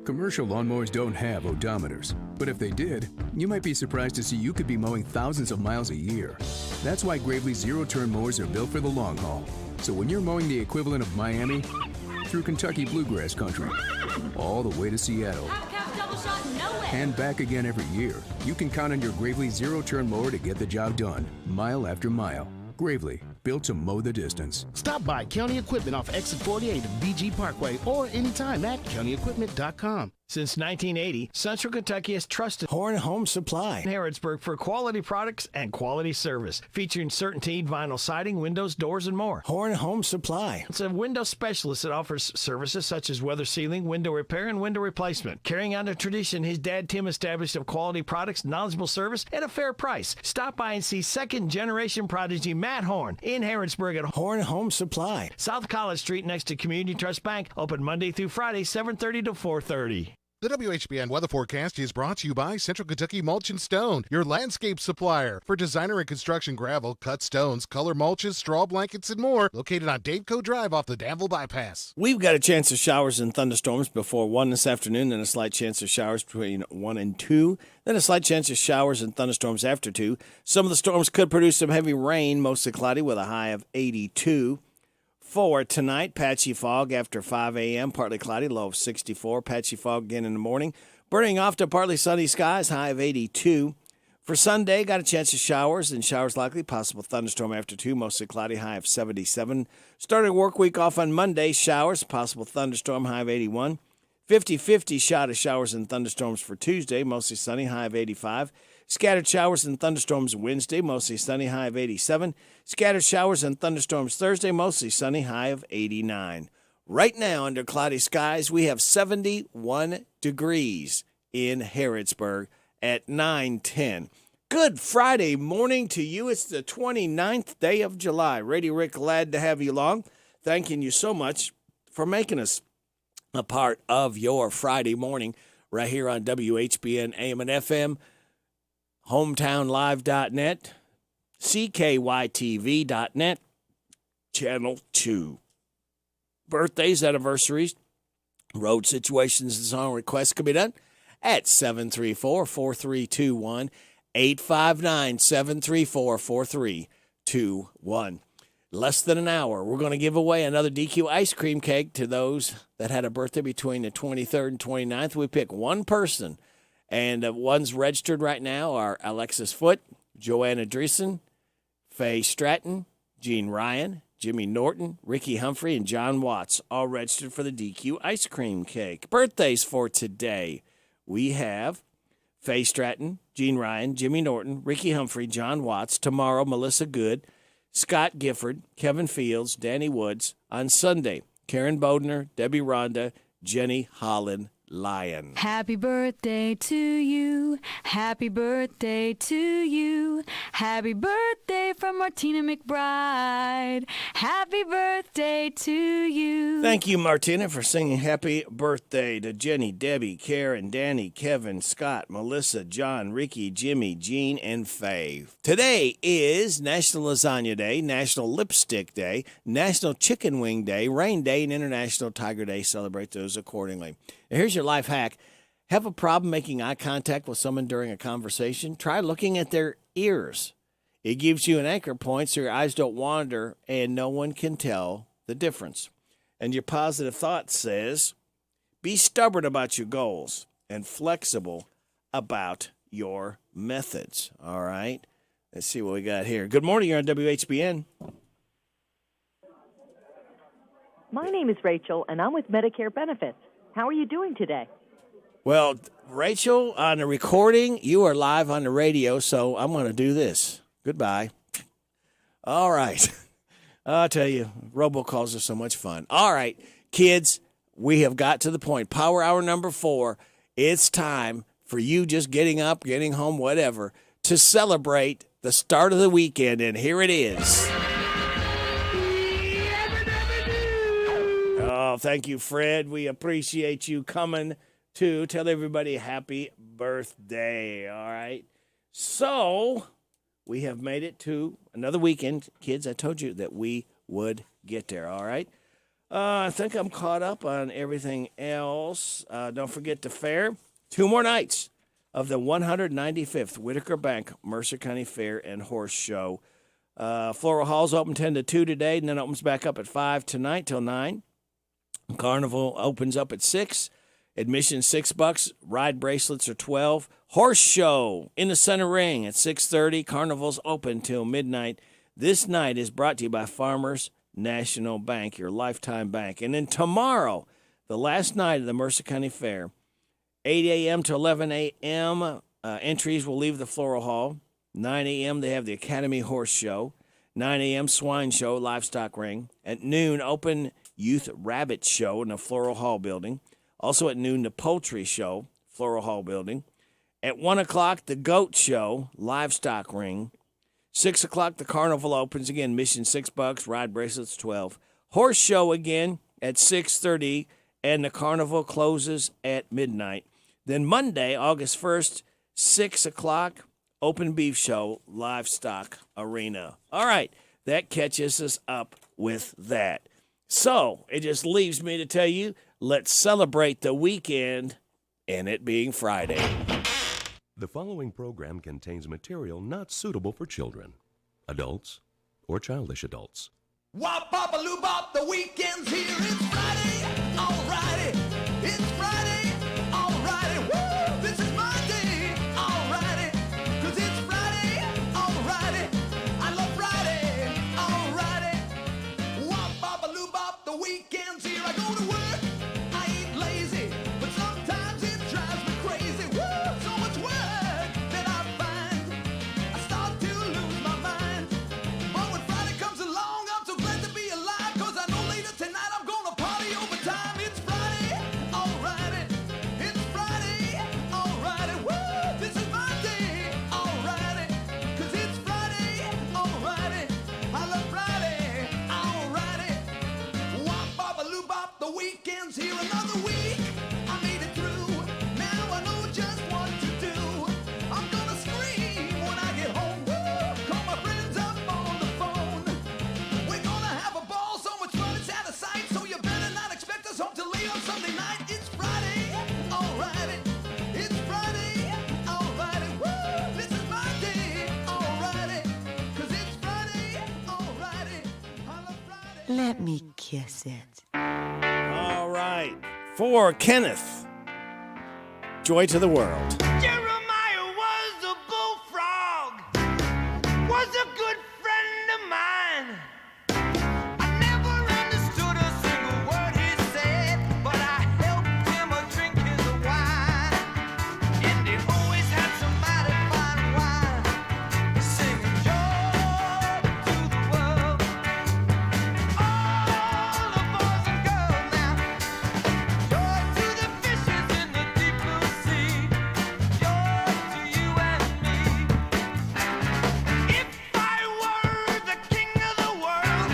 Commercial lawnmowers don't have odometers, but if they did, you might be surprised to see you could be mowing thousands of miles a year. That's why Gravely zero-turn mowers are built for the long haul. So when you're mowing the equivalent of Miami through Kentucky bluegrass country, all the way to Seattle, and back again every year, you can count on your Gravely zero-turn mower to get the job done, mile after mile. Gravely, built to mow the distance. Stop by County Equipment off Exit 48 of BG Parkway or anytime at CountyEquipment.com. Since 1980, Central Kentucky has trusted Horn Home Supply in Harrodsburg for quality products and quality service, featuring CertainTeed vinyl siding, windows, doors, and more. Horn Home Supply. It's a window specialist that offers services such as weather sealing, window repair, and window replacement. Carrying on a tradition his dad Tim established of quality products, knowledgeable service, at a fair price. Stop by and see second-generation prodigy Matt Horn in Harrodsburg at Horn Home Supply. South College Street next to Community Trust Bank, open Monday through Friday, 7:30 to 4:30. The WHBN weather forecast is brought to you by Central Kentucky Mulch and Stone, your landscape supplier. For designer and construction gravel, cut stones, color mulches, straw blankets, and more. Located on Daveco Drive off the Danville Bypass. We've got a chance of showers and thunderstorms before 1 this afternoon, then a slight chance of showers between 1 and 2, then a slight chance of showers and thunderstorms after 2. Some of the storms could produce some heavy rain, mostly cloudy with a high of 82. For tonight, patchy fog after 5 a.m., partly cloudy, low of 64. Patchy fog again in the morning. Burning off to partly sunny skies, high of 82. For Sunday, got a chance of showers, and showers likely. Possible thunderstorm after 2, mostly cloudy, high of 77. Starting work week off on Monday, showers, possible thunderstorm, high of 81. 50-50 shot of showers and thunderstorms for Tuesday, mostly sunny, high of 85. Scattered showers and thunderstorms Wednesday, mostly sunny, high of 87. Scattered showers and thunderstorms Thursday, mostly sunny, high of 89. Right now, under cloudy skies, we have 71 degrees in Harrodsburg at 9:10. Good Friday morning to you. It's the 29th day of July. Radio Rick, glad to have you along. Thanking you so much for making us a part of your Friday morning right here on WHBN AM and FM. HometownLive.net, MCKY-TV.net, Channel 2. Birthdays, anniversaries, road situations, and song requests can be done at 734-4321, 859-734-4321. Less than an hour, we're going to give away another DQ ice cream cake to those that had a birthday between the 23rd and 29th. We pick one person. And the ones registered right now are Alexis Foote, Joanna Dreesen, Faye Stratton, Gene Ryan, Jimmy Norton, Ricky Humphrey, and John Watts, all registered for the DQ ice cream cake. Birthdays for today. We have Faye Stratton, Gene Ryan, Jimmy Norton, Ricky Humphrey, John Watts. Tomorrow, Melissa Good, Scott Gifford, Kevin Fields, Danny Woods. On Sunday, Karen Bodner, Debbie Rhonda, Jenny Holland Lyon. Happy birthday to you. Happy birthday to you. Happy birthday from Martina McBride. Happy birthday to you. Thank you, Martina, for singing happy birthday to Jenny, Debbie, Karen, Danny, Kevin, Scott, Melissa, John, Ricky, Jimmy, Jean, and Faye. Today is National Lasagna Day, National Lipstick Day, National Chicken Wing Day, Rain Day, and International Tiger Day. Celebrate those accordingly. Now, here's your life hack. Have a problem making eye contact with someone during a conversation? Try looking at their ears. It gives you an anchor point so your eyes don't wander and no one can tell the difference. And your positive thought says, be stubborn about your goals and flexible about your methods. All right? Let's see what we got here. Good morning. You're on WHBN. My name is Rachel, and I'm with Medicare Benefits. How are you doing today? Well, Rachel, on the recording, you are live on the radio, so I'm going to do this. Goodbye. All right. I'll tell you, robocalls are so much fun. All right, kids, we have got to the point. Power hour number 4. It's time for you just getting up, getting home, whatever, to celebrate the start of the weekend, and here it is. Oh, thank you, Fred. We appreciate you coming to tell everybody happy birthday, all right? So, we have made it to another weekend. Kids, I told you that we would get there, all right? I think I'm caught up on everything else. Don't forget the fair. 2 more nights of the 195th Whitaker Bank Mercer County Fair and Horse Show. Floral Hall's open 10 to 2 today, and then opens back up at 5 tonight till 9. Carnival opens up at 6. Admission $6. Ride bracelets are $12. Horse Show in the center ring at 6:30. Carnival's open till midnight. This night is brought to you by Farmers National Bank, your lifetime bank. And then tomorrow, the last night of the Mercer County Fair, 8 a.m. to 11 a.m. Entries will leave the Floral Hall. 9 a.m. they have the Academy Horse Show. 9 a.m. Swine Show, Livestock Ring. At noon, Open Youth Rabbit Show in the Floral Hall building. Also at noon, the Poultry Show, Floral Hall building. At 1 o'clock, the Goat Show, Livestock Ring. 6 o'clock, the Carnival opens again. Admission $6. Ride bracelets $12. Horse Show again at 6:30, and the Carnival closes at midnight. Then Monday, August 1st, 6 o'clock, Open Beef Show, Livestock Arena. All right, that catches us up with that. So it just leaves me to tell you, let's celebrate the weekend and it being Friday. The following program contains material not suitable for children, adults, or childish adults. Wop, bop, a loo, bop, the weekend's here. It's Friday, alrighty. It's Friday, alrighty. Woo, this is my day, alrighty. 'Cause it's Friday, alrighty. I love Friday, alrighty. Wop, bop, a loo, bop, the weekend's here. I go to work, I ain't lazy, but sometimes it drives me crazy. Woo, so much work that I find I start to lose my mind. But when Friday comes along, I'm so glad to be alive, 'cause I know later tonight I'm gonna party overtime. It's Friday, alrighty. It's Friday, alrighty. Woo, this is my day, alrighty. 'Cause it's Friday, alrighty. I love Friday, alrighty. Wop, bop, a loo, bop, the weekend's here. Another week, I made it through. Now I know just what to do. I'm gonna scream when I get home. Woo, call my friends up on the phone. We're gonna have a ball, so much fun it's out of sight. So you better not expect us home till late on Sunday night. It's Friday, alrighty. It's Friday, alrighty. Woo, this is my day, alrighty. 'Cause it's Friday, alrighty. I love Friday. Let me kiss it. All right. For Kenneth, Joy to the World. Jeremiah was a bullfrog, was a good friend of mine. I never understood a single word he said, but I helped him drink his wine. And he always had some mighty fine wine, singing joy to the world. All the boys and girls now, joy to the fishes in the deep blue sea, joy to you and me. If I were the king of the world,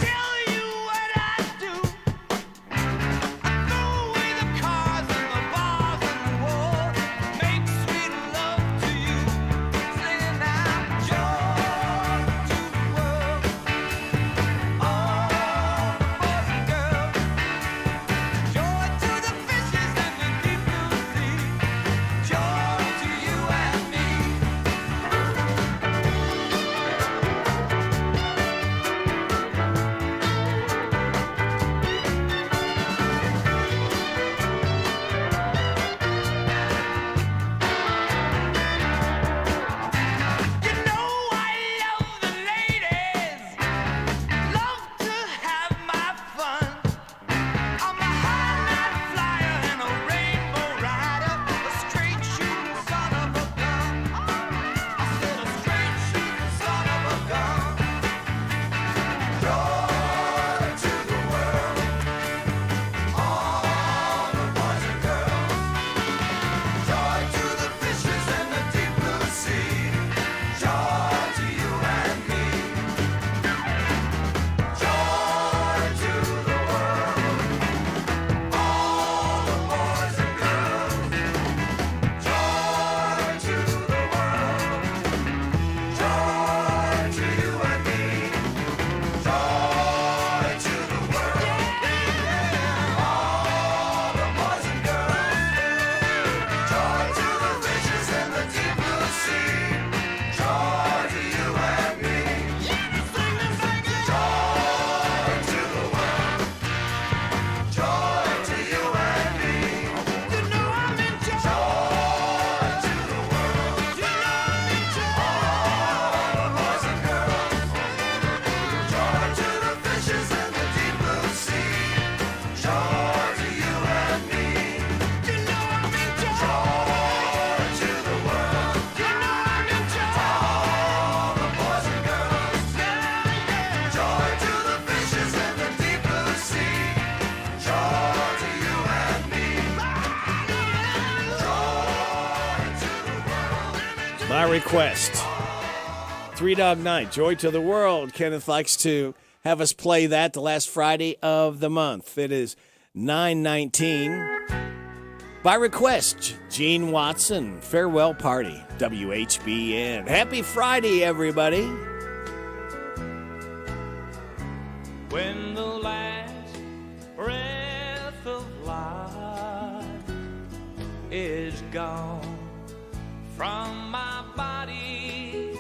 tell you what I'd do. I'd throw away the cars and the bars and the war, make sweet love to you, singing now, joy to the world. All the boys and girls, joy to the fishes in the deep blue sea, joy to you and me. You know I love the ladies, love to have my fun. I'm a high night flyer and a rainbow rider, a straight shooting son of a gun. I said a straight shooting son of a gun. Joy to the world, all the boys and girls. Joy to the fishes in the deep blue sea. Joy to you and me. Joy to the world, all the boys and girls. Joy to the world, joy to you and me. Joy to the world, all the boys and girls. Joy to the fishes in the deep blue sea. Joy to you and me. Joy to the world. Joy to you and me. You know I'm in joy. Joy to the world. You know I'm in joy. All the boys and girls. Joy to the fishes in the deep blue sea. Joy to you and me. You know I'm in joy. Joy to the world. You know I'm in joy. All the boys and girls. Joy to the fishes in the deep blue sea. Joy to you and me. Joy to the world. My request. Three Dog Night, Joy to the World. Kenneth likes to have us play that the last Friday of the month. It is 9:19. By request, Gene Watson, Farewell Party, WHBN. Happy Friday, everybody. When the last breath of life is gone from my body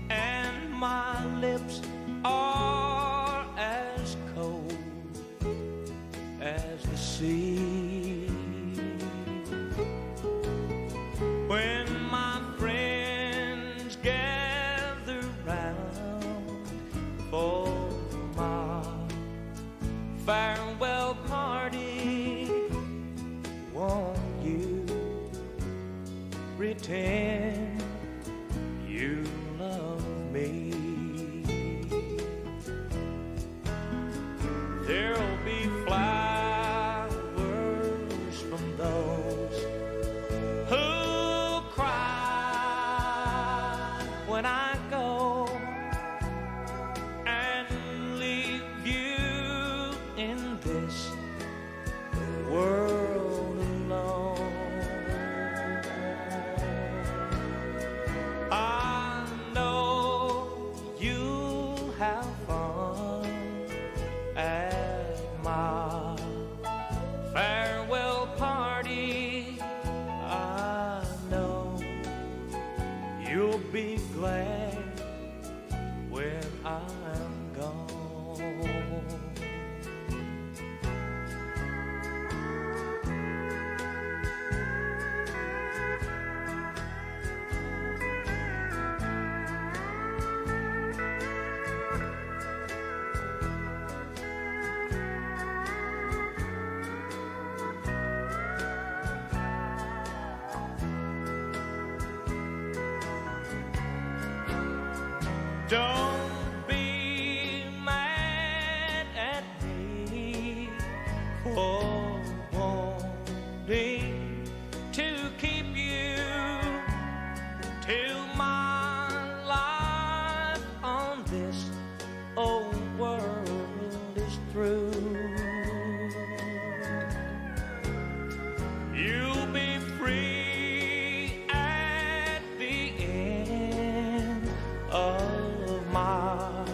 and my lips are as cold as the sea, when my friends gather round for my farewell party, won't you pretend you love me? There'll be flowers from those who cry when I go and leave you in this world alone. I know you'll have fun at my farewell party. I know you'll be glad when I'm gone. Don't be mad at me for wanting to keep you till my life on this old world is through. You'll be free at the end of my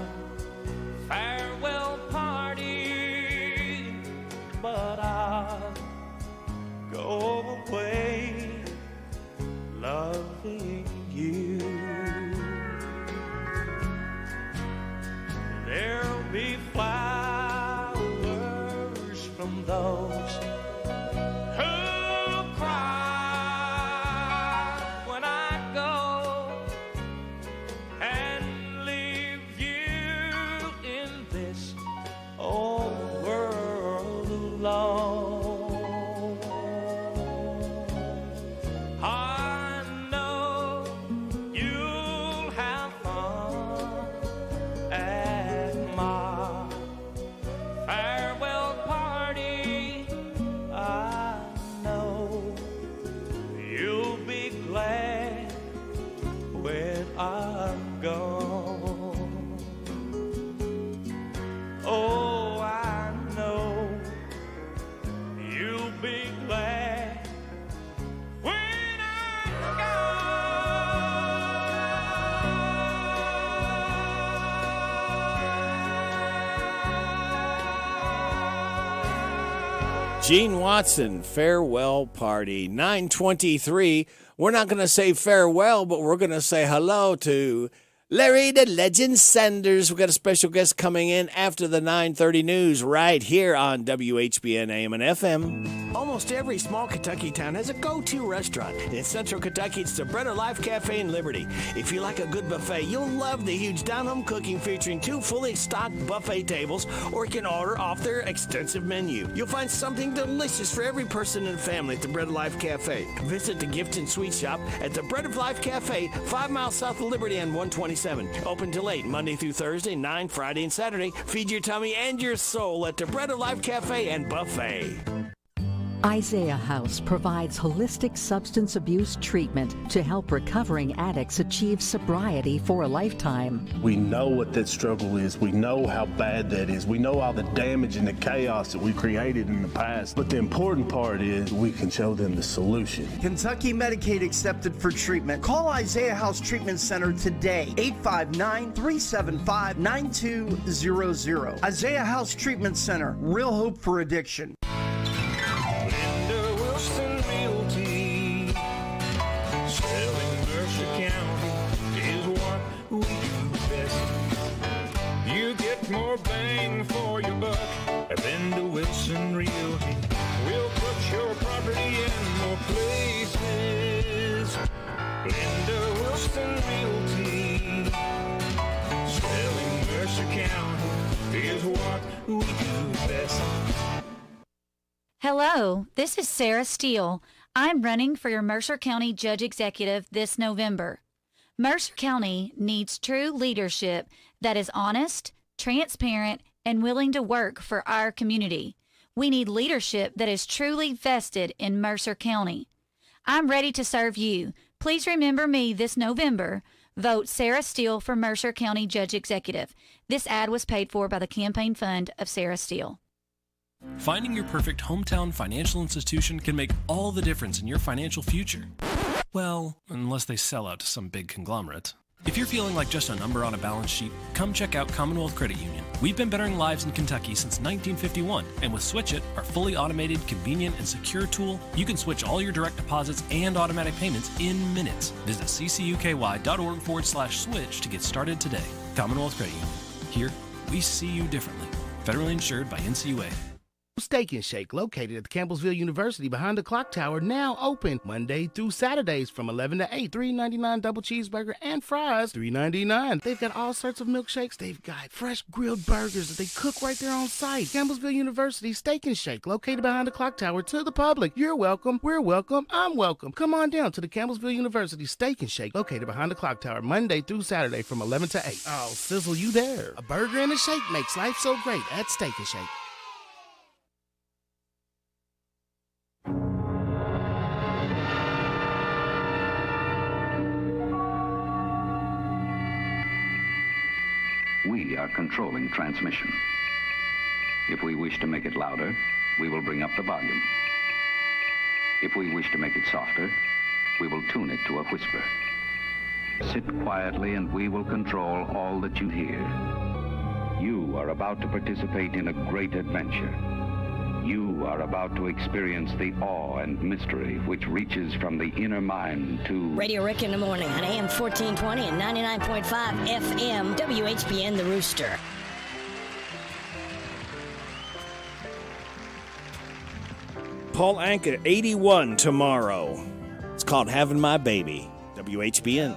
farewell party, but I'll go away loving you. There'll be flowers from those who cry when I go and leave you in this old world alone. I know you'll have fun at my farewell party. I know you'll be glad when I'm gone. Oh, I know you'll be glad when I'm Gene Watson, Farewell Party, 9:23. We're not going to say farewell, but we're going to say hello to Larry the Legend Sanders. We've got a special guest coming in after the 9:30 news right here on WHBN AM and FM. Almost every small Kentucky town has a go-to restaurant. In Central Kentucky, it's the Bread of Life Cafe in Liberty. If you like a good buffet, you'll love the huge down-home cooking featuring 2 fully stocked buffet tables, or you can order off their extensive menu. You'll find something delicious for every person in the family at the Bread of Life Cafe. Visit the gift and sweet shop at the Bread of Life Cafe, 5 miles south of Liberty on 127. Open till 8, Monday through Thursday, 9 Friday and Saturday. Feed your tummy and your soul at the Bread of Life Cafe and Buffet. Isaiah House provides holistic substance abuse treatment to help recovering addicts achieve sobriety for a lifetime. We know what that struggle is. We know how bad that is. We know all the damage and the chaos that we created in the past. But the important part is we can show them the solution. Kentucky Medicaid accepted for treatment. Call Isaiah House Treatment Center today, 859-375-9200. Isaiah House Treatment Center, real hope for addiction. More bang for your buck at Linda Wilson Realty. We'll put your property in more places. Linda Wilson Realty. Selling Mercer County is what we do best. Hello, this is Sarah Steele. I'm running for your Mercer County Judge Executive this November. Mercer County needs true leadership that is honest, transparent, and willing to work for our community. We need leadership that is truly vested in Mercer County. I'm ready to serve you. Please remember me this November. Vote Sarah Steele for Mercer County Judge Executive. This ad was paid for by the campaign fund of Sarah Steele. Finding your perfect hometown financial institution can make all the difference in your financial future. Well, unless they sell out to some big conglomerate. If you're feeling like just a number on a balance sheet, come check out Commonwealth Credit Union. We've been bettering lives in Kentucky since 1951, and with Switch It, our fully automated, convenient, and secure tool, you can switch all your direct deposits and automatic payments in minutes. Visit ccuky.org/switch to get started today. Commonwealth Credit Union. Here, we see you differently. Federally insured by NCUA. Steak and Shake, located at the Campbellsville University behind the clock tower, now open Monday through Saturdays from 11 to 8. $3.99 double cheeseburger and fries, $3.99. They've got all sorts of milkshakes. They've got fresh grilled burgers that they cook right there on site. Campbellsville University Steak and Shake, located behind the clock tower, to the public. You're welcome. We're welcome. I'm welcome. Come on down to the Campbellsville University Steak and Shake, located behind the clock tower, Monday through Saturday from 11 to 8. Oh, sizzle you there. A burger and a shake makes life so great at Steak and Shake. We are controlling transmission. If we wish to make it louder, we will bring up the volume. If we wish to make it softer, we will tune it to a whisper. Sit quietly and we will control all that you hear. You are about to participate in a great adventure. You are about to experience the awe and mystery which reaches from the inner mind to... Radio Rick in the morning on AM 1420 and 99.5 FM, WHBN The Rooster. Paul Anka, 81 tomorrow. It's called Having My Baby. WHBN.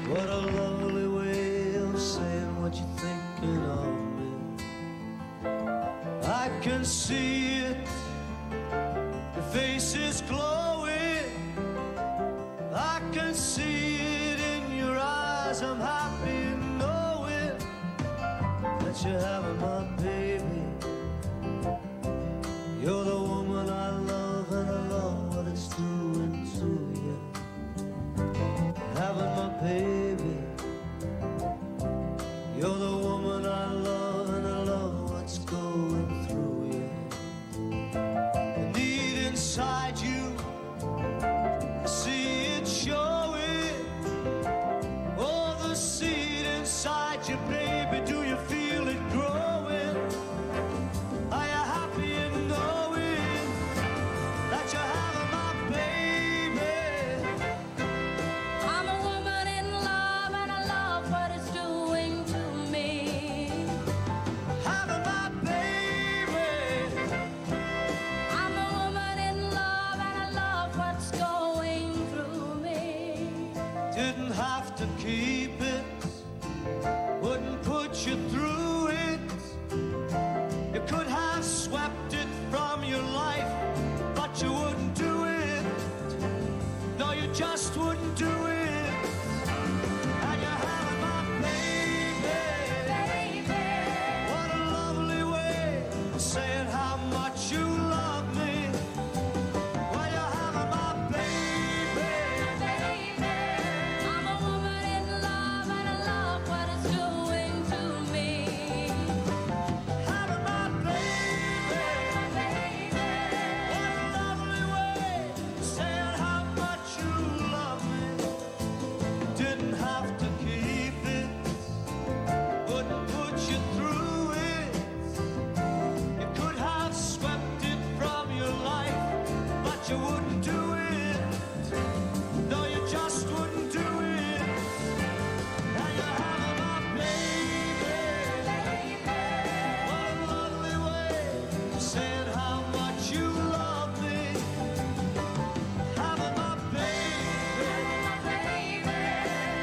What a lovely way of saying what you're thinking of me. I can see it, your face is glowing. I can see it in your eyes. I'm happy knowing that you're having my baby. You're the woman I love, and I love what it's doing to you. Having my baby. You're the woman I love, and I love what's going through you. The need inside you, I see it showing. Oh, the seed inside you, baby, do you feel it growing? just wouldn't do it. Now you're having my baby. What a lovely way of saying how much you love me. Well, you're having my baby. I'm a woman in love, and I love what it's doing to me. Having my baby. What a lovely way of saying how much you love me. Didn't have to keep it, wouldn't put you through it. You could have swept it from your life, but you wouldn't do it. No, you just wouldn't do it. Now you're having my baby. What a lovely way of saying how much you love me. Having my baby.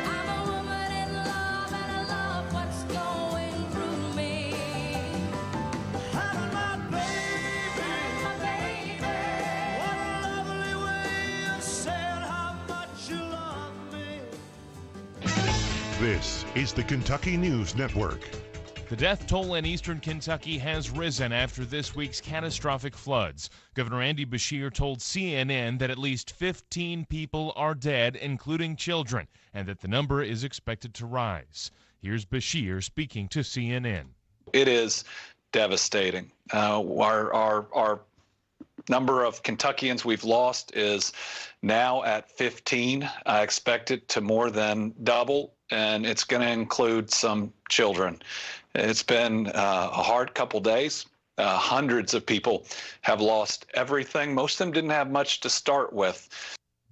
I'm a woman in love, and I love what's going through me. Having my baby. What a lovely way of saying how much you love me. This is the Kentucky News Network. The death toll in eastern Kentucky has risen after this week's catastrophic floods. Governor Andy Beshear told CNN that at least 15 people are dead, including children, and that the number is expected to rise. Here's Beshear speaking to CNN. It is devastating. Our number of Kentuckians we've lost is now at 15. I expect it to more than double, and it's going to include some children. It's been a hard couple days. Hundreds of people have lost everything. Most of them didn't have much to start with.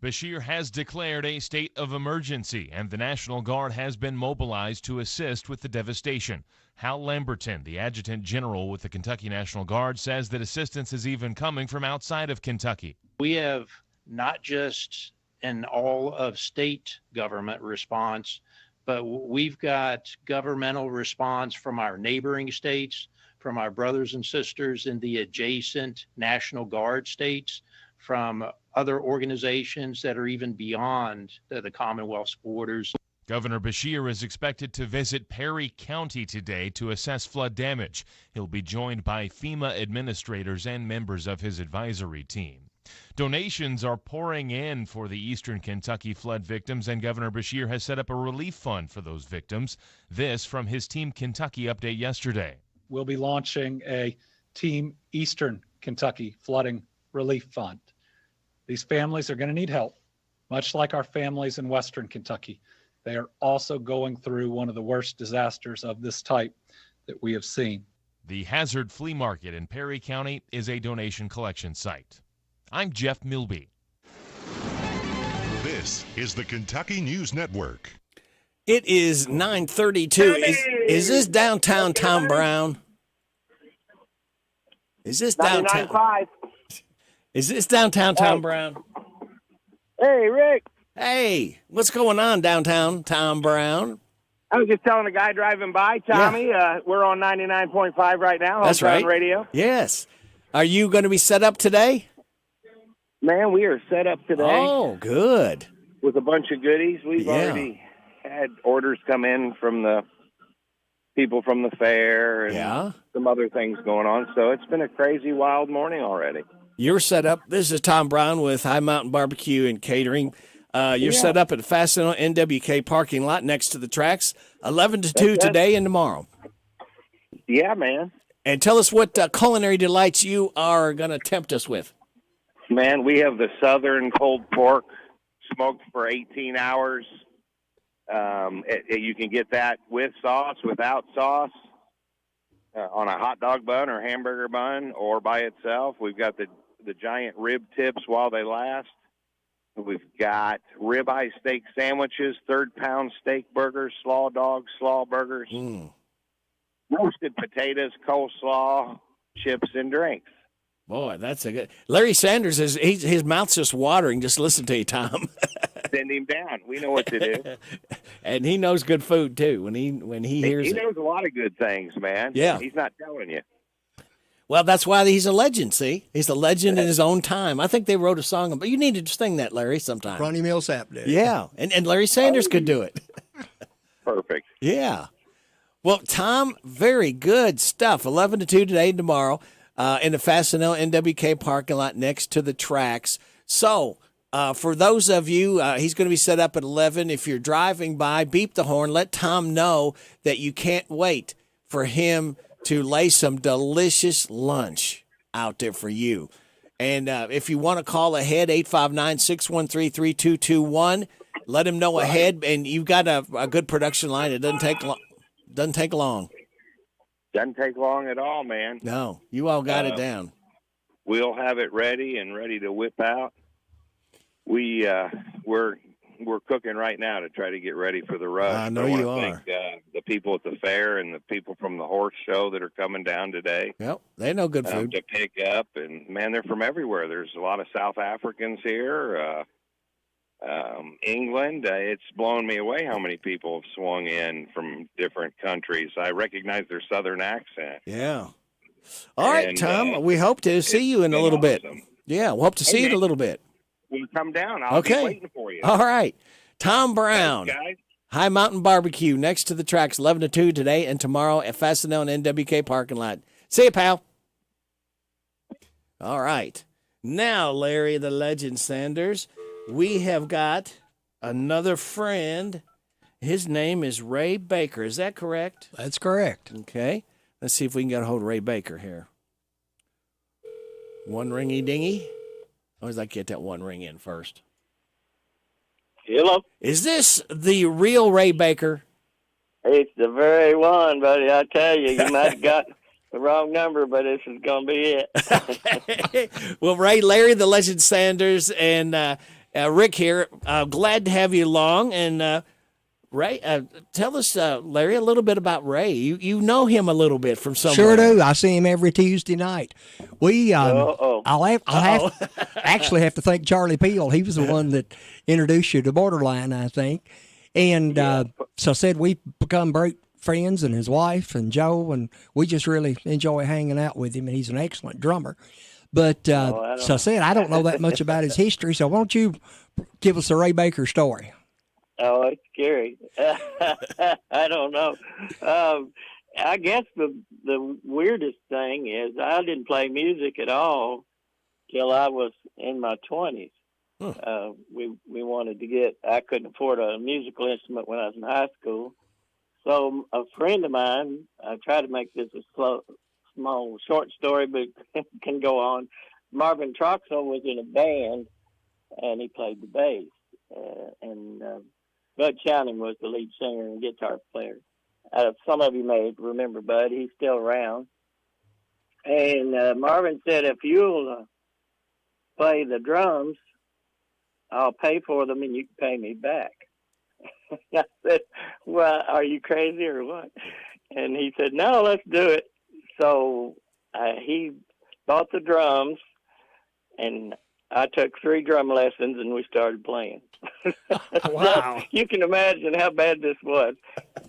Beshear has declared a state of emergency, and the National Guard has been mobilized to assist with the devastation. Hal Lamberton, the Adjutant General with the Kentucky National Guard, says that assistance is even coming from outside of Kentucky. We have not just an all of state government response, but we've got governmental response from our neighboring states, from our brothers and sisters in the adjacent National Guard states, from other organizations that are even beyond the Commonwealth's borders. Governor Beshear is expected to visit Perry County today to assess flood damage. He'll be joined by FEMA administrators and members of his advisory team. Donations are pouring in for the eastern Kentucky flood victims, and Governor Beshear has set up a relief fund for those victims. This from his Team Kentucky update yesterday. We'll be launching a Team Eastern Kentucky Flooding Relief Fund. These families are going to need help, much like our families in Western Kentucky. They are also going through one of the worst disasters of this type that we have seen. The Hazard Flea Market in Perry County is a donation collection site. I'm Jeff Milby. This is the Kentucky News Network. It is 9:32. Is this downtown Tom Brown? Is this downtown? 99.5. Is this downtown Tom Brown? Hey, Rick. Hey, what's going on downtown Tom Brown? I was just telling a guy driving by, Tommy, we're on 99.5 right now. That's Hometown right. Radio. Yes. Are you going to be set up today? Man, we are set up today. Oh, good. With a bunch of goodies. We've already had orders come in from the people from the fair and some other things going on. So it's been a crazy, wild morning already. You're set up. This is Tom Brown with High Mountain Barbecue and Catering. You're set up at the Fastenal NWK parking lot next to the tracks, 11 to 2 today and tomorrow. Yeah, man. And tell us what culinary delights you are going to tempt us with. Man, we have the southern pulled pork smoked for 18 hours. You can get that with sauce, without sauce, on a hot dog bun or hamburger bun, or by itself. We've got the giant rib tips while they last. We've got ribeye steak sandwiches, third-pound steak burgers, slaw dogs, slaw burgers, roasted potatoes, coleslaw, chips, and drinks. Boy, that's a good. Larry Sanders is his mouth's just watering. Just listen to you, Tom. Send him down. We know what to do. And he knows good food too. When he hears he it. knows a lot of good things, man. Yeah, he's not telling you. Well, that's why he's a legend, see? He's a legend in his own time. I think they wrote a song, but you need to sing that, Larry, sometime. Ronnie Millsap did. Yeah, and Larry Sanders could do it. Perfect. Yeah. Well, Tom, very good stuff. 11 to 2 today and tomorrow in the Fastenal NWK parking lot next to the tracks. So, for those of you, he's going to be set up at 11. If you're driving by, beep the horn. Let Tom know that you can't wait for him to lay some delicious lunch out there for you. And if you want to call ahead, 859-613-3221. Let him know ahead, and you've got a good production line. It doesn't take long. Doesn't take long at all, man. No, you all got it down. We'll have it ready to whip out. We're cooking right now to try to get ready for the rush. I know you are. Thank, the people at the fair and the people from the horse show that are coming down today. Yep, they know good food to pick up, and man, they're from everywhere. There's a lot of South Africans here. England, it's blown me away how many people have swung in from different countries. I recognize their southern accent. Yeah. All right, Tom, we hope to see you in a little bit. Yeah, we'll hope to see you in a little bit. We'll come down. I'll be waiting for you. All right. Tom Brown, Thanks, guys. High Mountain Barbecue, next to the tracks, 11 to 2 today and tomorrow at Fastenal and NWK parking lot. See you, pal. All right. Now, Larry the Legend Sanders, we have got another friend. His name is Ray Baker. Is that correct? That's correct. Okay. Let's see if we can get a hold of Ray Baker here. One ringy dingy. Always like to get that one ring in first. Hello. Is this the real Ray Baker? It's the very one, buddy. I tell you, you might have got the wrong number, but this is going to be it. Well, Ray, Larry the Legend Sanders, and Rick here. Glad to have you along. And Ray, tell us, Larry, a little bit about Ray. You know him a little bit from somewhere. Sure do. I see him every Tuesday night. I'll actually have to thank Charlie Peel. He was the one that introduced you to Borderline, I think. And so I said we've become great friends, and his wife and Joe, and we just really enjoy hanging out with him. And he's an excellent drummer. But so I said I don't know that much about his history. So why don't you give us the Ray Baker story? Oh, it's scary. I don't know. I guess the weirdest thing is I didn't play music at all till I was in my 20s. We wanted to get, I couldn't afford a musical instrument when I was in high school. So a friend of mine, I try to make this a small, short story, but it can go on. Marvin Troxel was in a band, and he played the bass. And Bud Channing was the lead singer and guitar player. Some of you may remember Bud. He's still around. And Marvin said, if you'll play the drums, I'll pay for them and you can pay me back. I said, well, are you crazy or what? And he said, no, let's do it. So he bought the drums, and I took 3 drum lessons, and we started playing. Wow. So you can imagine how bad this was.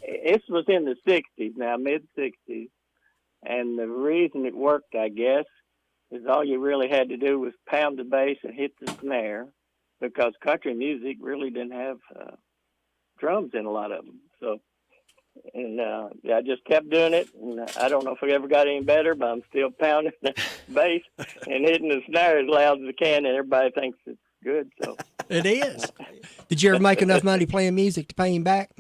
This was in the 60s now, mid-60s. And the reason it worked, I guess, is all you really had to do was pound the bass and hit the snare, because country music really didn't have drums in a lot of them. So, and I just kept doing it. And I don't know if I ever got any better, but I'm still pounding the bass and hitting the snare as loud as I can, and everybody thinks it's good. So it is. Did you ever make enough money playing music to pay him back?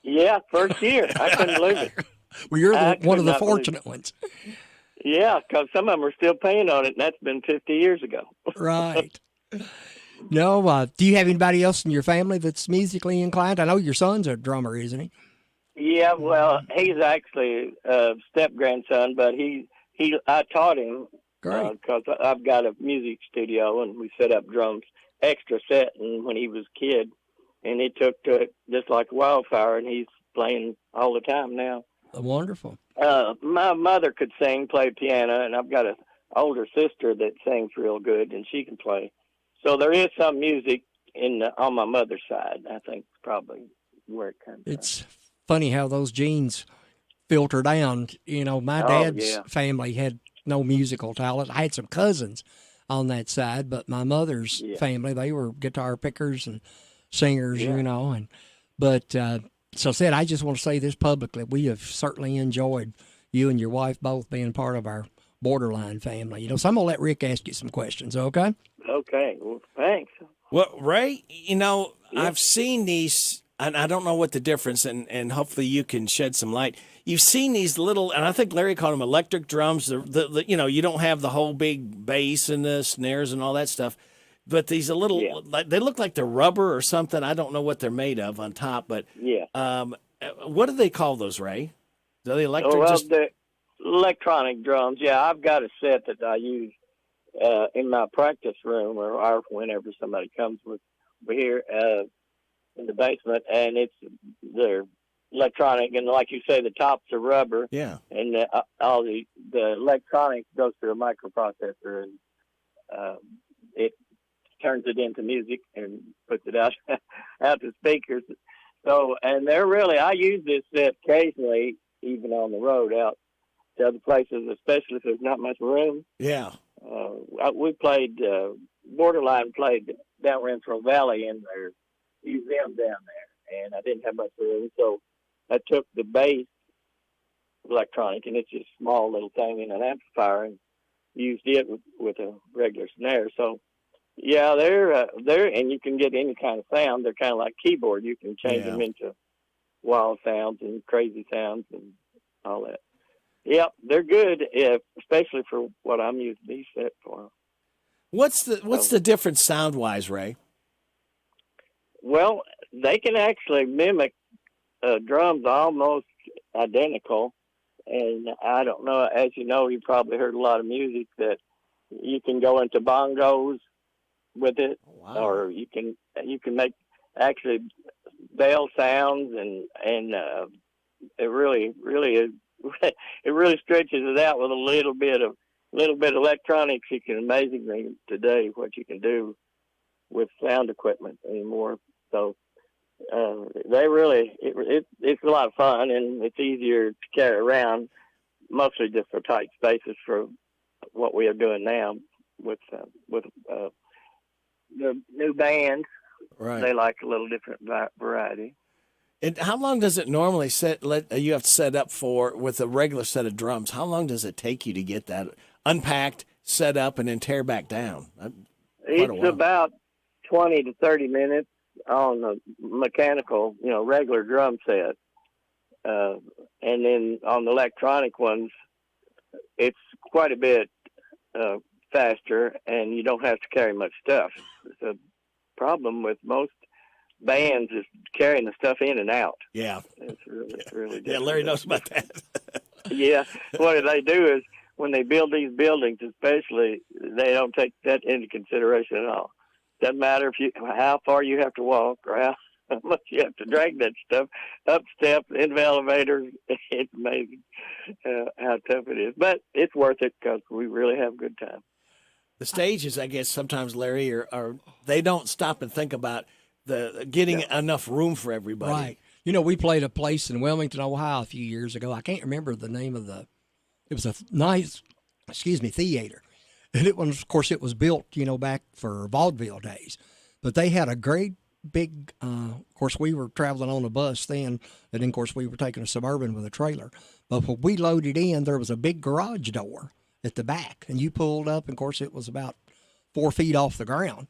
Yeah, first year. I couldn't believe it. Well, you're one of the fortunate ones. Yeah, because some of them are still paying on it, and that's been 50 years ago. Right. No, do you have anybody else in your family that's musically inclined? I know your son's a drummer, isn't he? Yeah, well, he's actually a step-grandson, but I taught him because I've got a music studio, and we set up drums extra set and when he was a kid, and he took to it just like wildfire, and he's playing all the time now. Wonderful. My mother could sing, play piano, and I've got an older sister that sings real good, and she can play. So there is some music on my mother's side. I think probably where it comes from. It's funny how those genes filter down. You know, my dad's family had no musical talent. I had some cousins on that side, but my mother's family, they were guitar pickers and singers, so said, I just want to say this publicly. We have certainly enjoyed you and your wife both being part of our Borderline family. So I'm going to let Rick ask you some questions, okay? Okay. Well, thanks. Well, Ray, I've seen these, and I don't know what the difference, and hopefully you can shed some light. You've seen these little, and I think Larry called them electric drums. The you don't have the whole big bass and the snares and all that stuff, but these are little, they look like they're rubber or something. I don't know what they're made of on top, but what do they call those, Ray? Are they electric? Well, the electronic drums. Yeah, I've got a set that I use in my practice room, or whenever somebody comes with here in the basement, and they're electronic, and like you say, the tops are rubber. Yeah. And all the electronics goes through a microprocessor, and it turns it into music and puts it out to speakers. So, and they're really, I use this set occasionally, even on the road out to other places, especially if there's not much room. Yeah. We played, Borderline played down Renfro Valley in their museum down there, and I didn't have much room, so I took the bass electronic, and it's just a small little thing in an amplifier, and used it with a regular snare. So, yeah, they're, and you can get any kind of sound. They're kind of like keyboard. You can change them into wild sounds and crazy sounds and all that. Yep, they're good, especially for what I'm using these set for. What's the difference sound-wise, Ray? Well, they can actually mimic drums almost identical. And I don't know, as you know, you probably heard a lot of music that you can go into bongos with it, or you can make actually bell sounds, and it really is. It really stretches it out with a little bit of electronics. You can amazingly today what you can do with sound equipment anymore. So they really it's a lot of fun, and it's easier to carry around, mostly just for tight spaces for what we are doing now with the new bands. Right. They like a little different variety. And how long does it normally you have to set up for with a regular set of drums? How long does it take you to get that unpacked, set up, and then tear back down? It's about 20 to 30 minutes on the mechanical, regular drum set. And then on the electronic ones, it's quite a bit faster, and you don't have to carry much stuff. The problem with most bands is carrying the stuff in and out. Yeah. It's really difficult. Yeah, Larry knows about that. Yeah. What they do is when they build these buildings, especially, they don't take that into consideration at all. Doesn't matter how far you have to walk or how much you have to drag that stuff up steps, into the elevators. It's amazing how tough it is. But it's worth it because we really have a good time. The stages, I guess, sometimes, Larry, are they don't stop and think about getting enough room for everybody. Right. We played a place in Wilmington, Ohio a few years ago. I can't remember the name of it was a nice, theater. And it was, of course, it was built, back for vaudeville days. But they had a great big, of course, we were traveling on a bus then, and then, of course, we were taking a Suburban with a trailer. But when we loaded in, there was a big garage door at the back, and you pulled up, and, of course, it was about 4 feet off the ground.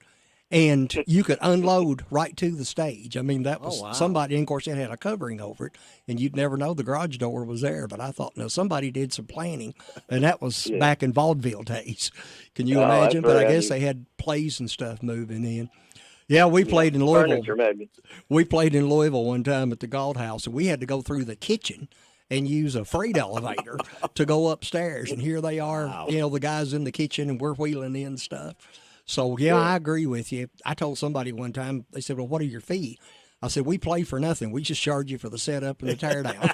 And you could unload right to the stage. I mean, that was somebody, and of course, it had a covering over it, and you'd never know the garage door was there. But I thought, no, somebody did some planning, and that was back in vaudeville days. Can you imagine? But I guess they had plays and stuff moving in. Yeah, we played in Louisville. We played in Louisville one time at the Galt House, and we had to go through the kitchen and use a freight elevator to go upstairs. And here they are, the guys in the kitchen, and we're wheeling in stuff. So, I agree with you. I told somebody one time, they said, well, what are your fees? I said, we play for nothing. We just charge you for the setup and the tear down.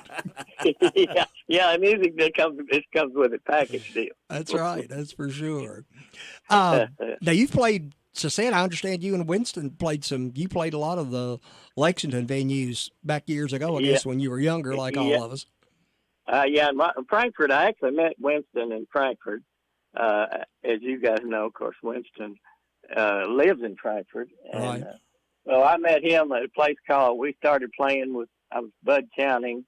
Yeah, music that comes with a package deal. That's right. That's for sure. Now, you've played, Sasette, I understand you and Winston you played a lot of the Lexington venues back years ago, I guess, when you were younger, like all of us. In Frankfurt, I actually met Winston in Frankfurt. as you guys know, of course, Winston lives in Frankfort. And, Right. Well, I met him at a place we started playing with, I was Bud Counting,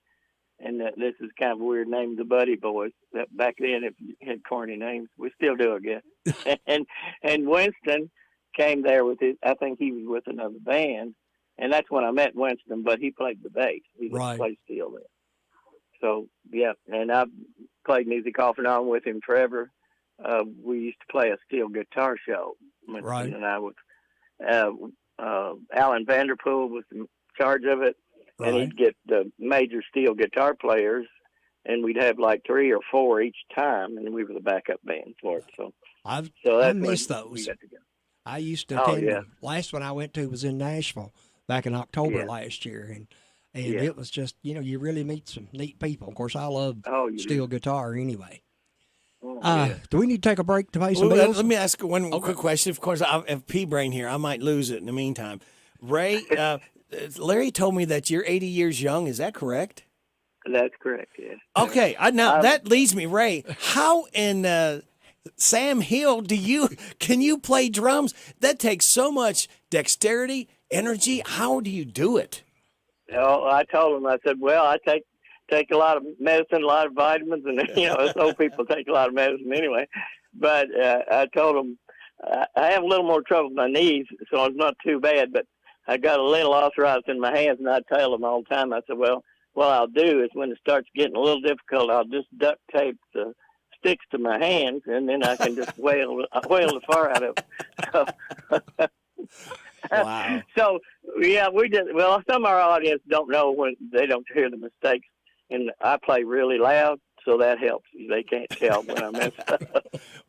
and this is kind of a weird name, the Buddy Boys. That back then, if you had corny names, we still do, I guess. and Winston came there with I think he was with another band, and that's when I met Winston, but he played the bass. He Right. played steel there. So, yeah, and I've played music off and on with him forever. We used to play a steel guitar show. Right. And I was, Alan Vanderpool was in charge of it, and he'd get the major steel guitar players, and we'd have like 3 or 4 each time, and we were the backup band for it. So I that's miss when those. we got together. I used to attend. The last one I went to was in Nashville back in October last year, and it was just, you really meet some neat people. Of course, I love steel guitar anyway. Do we need to take a break to pay some bills? Let me ask one quick question. Of course, I have pea brain here. I might lose it in the meantime. Ray, Larry told me that you're 80 years young. Is that correct? That's correct, yes. Okay, now that leads me, Ray. How in Sam Hill can you play drums? That takes so much dexterity, energy. How do you do it? Well, I told him, I said, well, I take a lot of medicine, a lot of vitamins, and us old people take a lot of medicine anyway. But I told him I have a little more trouble with my knees, so it's not too bad. But I got a little arthritis in my hands, and I tell them all the time. I said, well, what I'll do is when it starts getting a little difficult, I'll just duct tape the sticks to my hands, and then I can just whale the fire out of it. Wow. So, yeah, we did. Well, some of our audience don't know when they don't hear the mistakes, and I play really loud, so that helps. They can't tell when I mess up.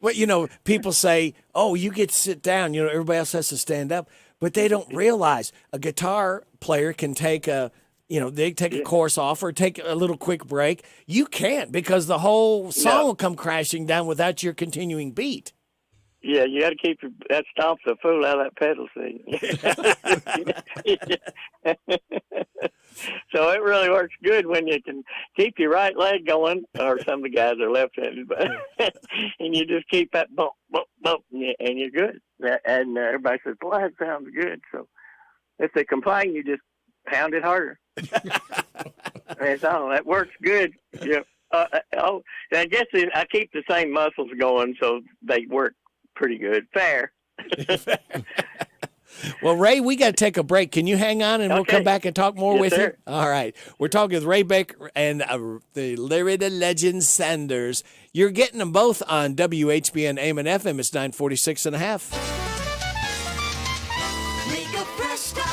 Well, people say, oh, you get to sit down. Everybody else has to stand up. But they don't realize a guitar player can take they take a course off or take a little quick break. You can't, because the whole song will come crashing down without your continuing beat. Yeah, you got to keep that stomps the fool out of that pedal thing. So it really works good when you can keep your right leg going, or some of the guys are left-handed, but and you just keep that bump, bump, bump, and you're good. And everybody says, "Boy, that sounds good." So if they complain, you just pound it harder. And so that works good. Yeah. I guess I keep the same muscles going, so they work pretty good. Fair. Well, Ray, we got to take a break. Can you hang on, and we'll come back and talk more with you? All right. We're talking with Ray Baker and the Larry the Legend Sanders. You're getting them both on WHBN AM and FM. It's 946 and a half. Make a fresh stop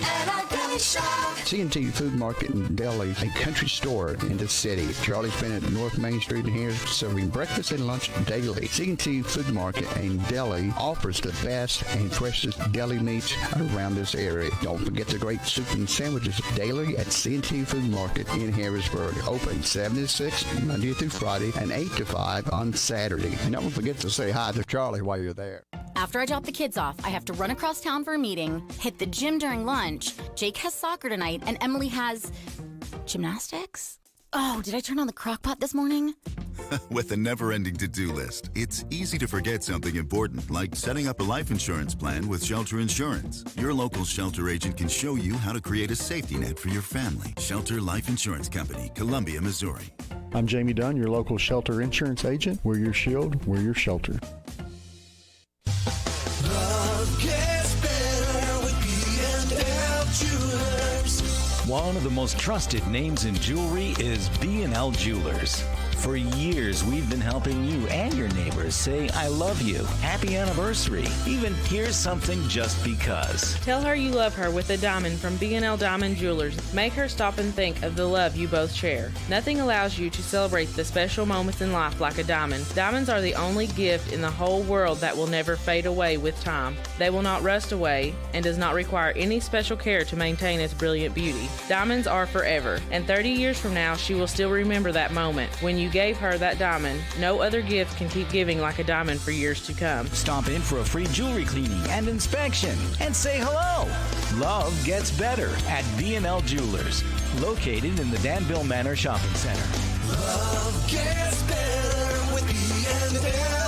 at our deli shop. C&T Food Market in Delhi, a country store in the city. Charlie's been at North Main Street here serving breakfast and lunch daily. C&T Food Market in Delhi offers the best and freshest deli meats around this area. Don't forget the great soup and sandwiches daily at C&T Food Market in Harrisburg. Open 7 to 6 Monday through Friday and 8 to 5 on Saturday. And don't forget to say hi to Charlie while you're there. After I drop the kids off, I have to run across town for a meeting, hit the gym during lunch. Jake has soccer tonight, and Emily has gymnastics? Oh, did I turn on the crock pot this morning? With a never-ending to-do list, it's easy to forget something important, like setting up a life insurance plan with Shelter Insurance. Your local Shelter agent can show you how to create a safety net for your family. Shelter Life Insurance Company, Columbia, Missouri. I'm Jamie Dunn, your local Shelter Insurance agent. We're your shield, we're your shelter. Love gets better with B&L Jewelers. One of the most trusted names in jewelry is B&L Jewelers. For years, we've been helping you and your neighbors say, I love you, happy anniversary, even here's something just because. Tell her you love her with a diamond from B&L Diamond Jewelers. Make her stop and think of the love you both share. Nothing allows you to celebrate the special moments in life like a diamond. Diamonds are the only gift in the whole world that will never fade away with time. They will not rust away and does not require any special care to maintain its brilliant beauty. Diamonds are forever, and 30 years from now, she will still remember that moment when you gave her that diamond. No other gift can keep giving like a diamond for years to come. Stop in for a free jewelry cleaning and inspection and say hello. Love gets better at B&L Jewelers, located in the Danville Manor Shopping Center. Love gets better with B&L.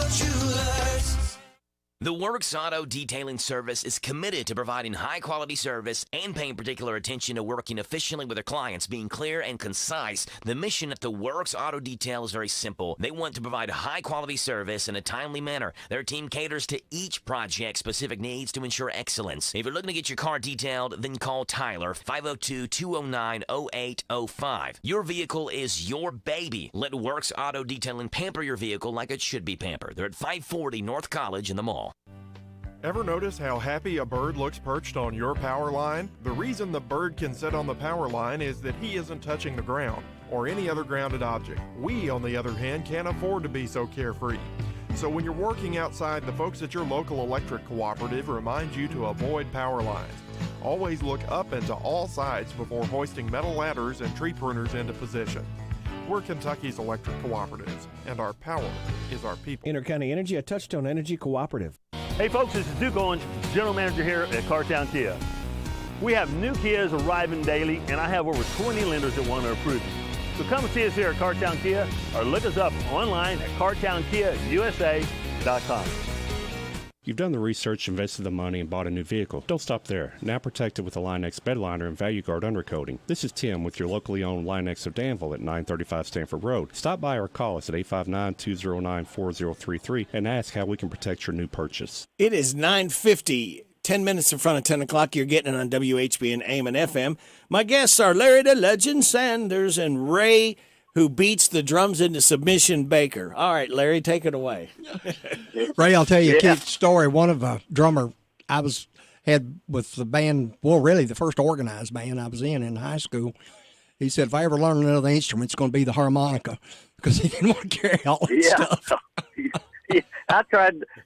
The Works Auto Detailing Service is committed to providing high-quality service and paying particular attention to working efficiently with their clients, being clear and concise. The mission at the Works Auto Detail is very simple. They want to provide high-quality service in a timely manner. Their team caters to each project's specific needs to ensure excellence. If you're looking to get your car detailed, then call Tyler, 502-209-0805. Your vehicle is your baby. Let Works Auto Detailing pamper your vehicle like it should be pampered. They're at 540 North College in the mall. Ever notice how happy a bird looks perched on your power line? The reason the bird can sit on the power line is that he isn't touching the ground or any other grounded object. We, on the other hand, can't afford to be so carefree. So when you're working outside, the folks at your local electric cooperative remind you to avoid power lines. Always look up and to all sides before hoisting metal ladders and tree pruners into position. We're Kentucky's electric cooperatives, and our power is our people. Intercounty Energy, a Touchstone Energy cooperative. Hey folks, this is Duke Owens, General Manager here at Cartown Kia. We have new Kias arriving daily, and I have over 20 lenders that want to approve you. So come and see us here at Cartown Kia, or look us up online at cartownkiausa.com. You've done the research, invested the money, and bought a new vehicle. Don't stop there. Now protect it with the Line-X bed liner and Value Guard undercoating. This is Tim with your locally owned Line-X of Danville at 935 Stanford Road. Stop by or call us at 859-209-4033 and ask how we can protect your new purchase. It is 9:50. 10 minutes in front of 10 o'clock. You're getting it on WHBN AM and FM. My guests are Larry the Legend Sanders and Ray, who beats the drums into submission, Baker. All right, Larry, take it away. Ray, I'll tell you a cute story. One of a drummer I had with the band, well, really the first organized band I was in high school. He said, if I ever learn another instrument, it's going to be the harmonica, because he didn't want to carry all that stuff. Yeah, I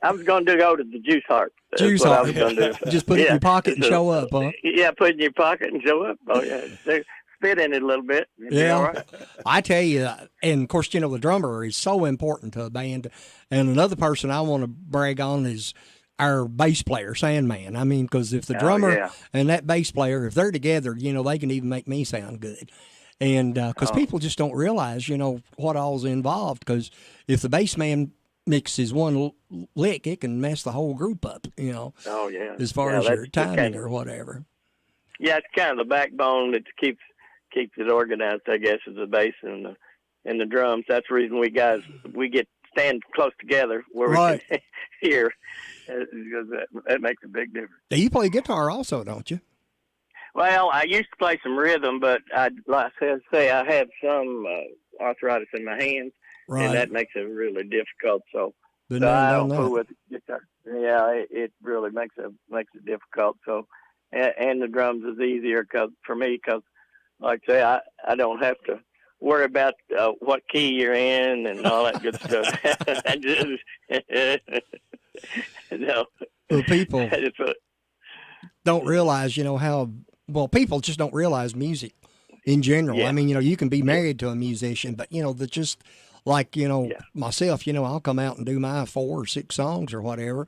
was going to go to the juice harp. That's Juice what harp. I was going to do. Just put it in your pocket and show up, huh? Yeah, put it in your pocket and show up. Oh, yeah. Spit in it a little bit. Yeah, all right. I tell you, and of course, the drummer is so important to a band. And another person I want to brag on is our bass player, Sandman. I mean, because if the drummer and that bass player, if they're together, they can even make me sound good. And because people just don't realize, what all's involved. Because if the bass man mixes one lick, it can mess the whole group up, Oh, yeah. as far as your timing or whatever. Yeah, it's kind of the backbone that keeps it organized, I guess, is the bass and the drums. That's the reason we get stand close together where we can hear, because that makes a big difference. Now, you play guitar also, don't you? Well, I used to play some rhythm, but like I say, I have some arthritis in my hands, and that makes it really difficult. So I don't fool with guitar. Yeah, it really makes it difficult. So, and the drums is easier for me because, like I say, I don't have to worry about what key you're in and all that good stuff. Well, people don't realize, people just don't realize music in general. Yeah. I mean, you can be married to a musician, but, just like, myself, I'll come out and do my 4 or 6 songs or whatever.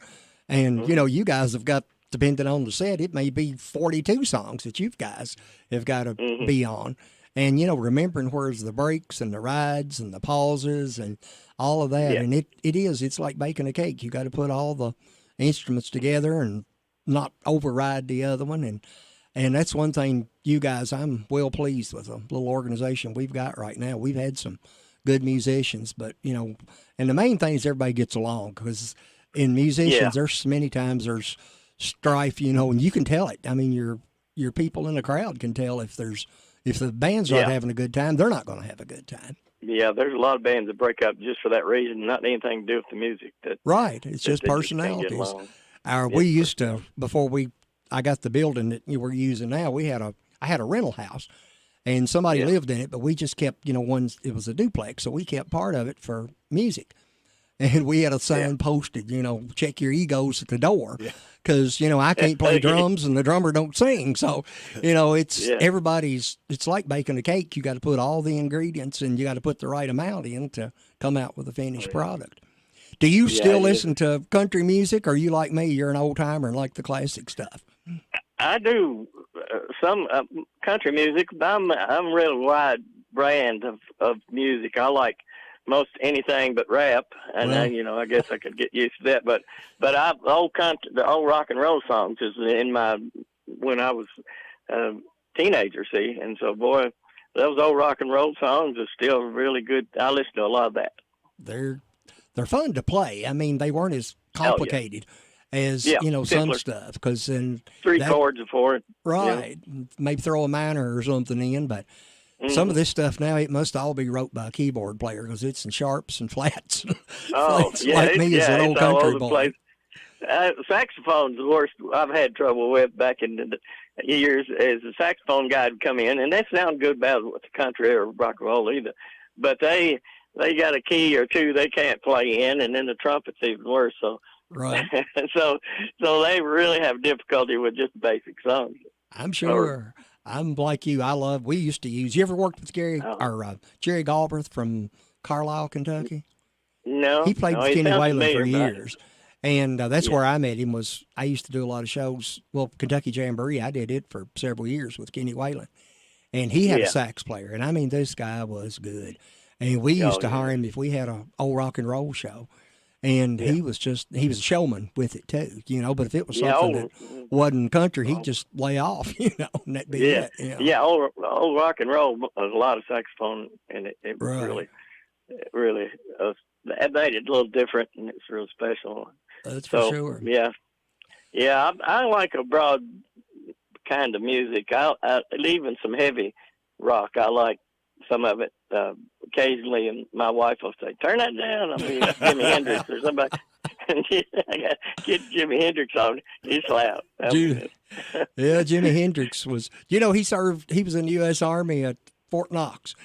And, you guys have got, depending on the set, it may be 42 songs that you guys have got to be on. And, remembering where's the breaks and the rides and the pauses and all of that. Yeah. And it's like baking a cake. You got to put all the instruments together and not override the other one. And that's one thing, you guys, I'm well pleased with the little organization we've got right now. We've had some good musicians, but, and the main thing is everybody gets along, because in musicians, there's many times there's strife, and you can tell it. I mean, your people in the crowd can tell if the band's not having a good time, they're not going to have a good time. Yeah, there's a lot of bands that break up just for that reason, not anything to do with the music. It's just personalities. We used to, before I got the building that we're using now, I had a rental house, and somebody lived in it, but we just kept, it was a duplex, so we kept part of it for music. And we had a sign posted, check your egos at the door, because, I can't play drums and the drummer don't sing. So, everybody's, it's like baking a cake. You got to put all the ingredients and you got to put the right amount in to come out with a finished product. Do you still listen to country music, or are you like me? You're an old timer and like the classic stuff. I do some country music, but I'm real wide brand of music. I like most anything but rap, and I guess I could get used to that. But the old rock and roll songs is when I was a teenager, see, and so boy, those old rock and roll songs are still really good. I listen to a lot of that. They're fun to play. I mean, they weren't as complicated as some simpler stuff, because then three chords for it, right? Maybe throw a minor or something in, but. Some of this stuff now, it must all be wrote by a keyboard player because it's in sharps and flats. Like me as an old country boy. Saxophone's the worst I've had trouble with back in the years. As a saxophone guy would come in, and they sound good bad with the country or rock and roll either. But they got a key or two they can't play in, and then the trumpet's even worse. So right. so they really have difficulty with just basic songs. I'm sure. I'm like you. We used to use. You ever worked with Jerry Galbraith from Carlisle, Kentucky? No. He played with Kenny Whalen for years. And that's where I met him. I used to do a lot of shows. Well, Kentucky Jamboree, I did it for several years with Kenny Whalen. And he had a sax player. And I mean, this guy was good. And we used to hire him if we had an old rock and roll show. And he was a showman with it too, but if it was something that wasn't country, he'd just lay off, and that'd be it. Yeah, old rock and roll, a lot of saxophone, and it really that made it a little different, and it's real special. That's for sure. Yeah, I like a broad kind of music. Even some heavy rock, I like some of it. Occasionally, and my wife will say, "Turn that down." I mean, Jimi Hendrix or somebody. I got to get Jimi Hendrix on. He's loud. Jimi Hendrix was. He served. He was in the U.S. Army at Fort Knox.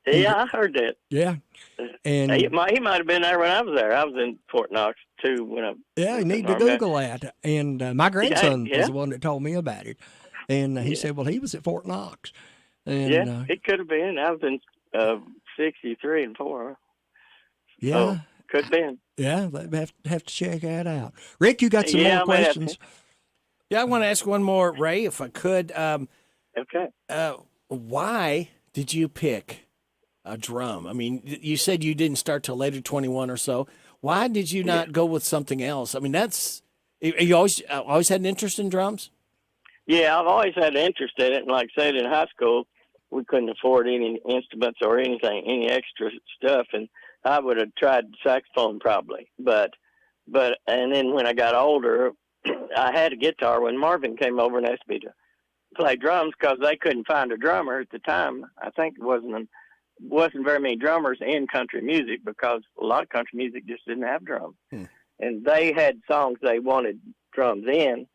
Yeah, I heard that. Yeah, and he might have been there when I was there. I was in Fort Knox too when I. Yeah, you need to Google that. And my grandson was the one that told me about it, and he said, "Well, he was at Fort Knox." And, it could have been. I was in 63 and 4. Yeah, so, could have been. Yeah, they have to check that out. Rick, you got some more questions? Yeah, I want to ask one more, Ray, if I could. Okay. Why did you pick a drum? I mean, you said you didn't start till later 21 or so. Why did you not go with something else? I mean, you always had an interest in drums? Yeah, I've always had an interest in it, and like I said, in high school, we couldn't afford any instruments or anything, any extra stuff, and I would have tried saxophone probably. But and then when I got older, I had a guitar when Marvin came over and asked me to play drums because they couldn't find a drummer at the time. I think it wasn't very many drummers in country music because a lot of country music just didn't have drums. And they had songs they wanted drums in,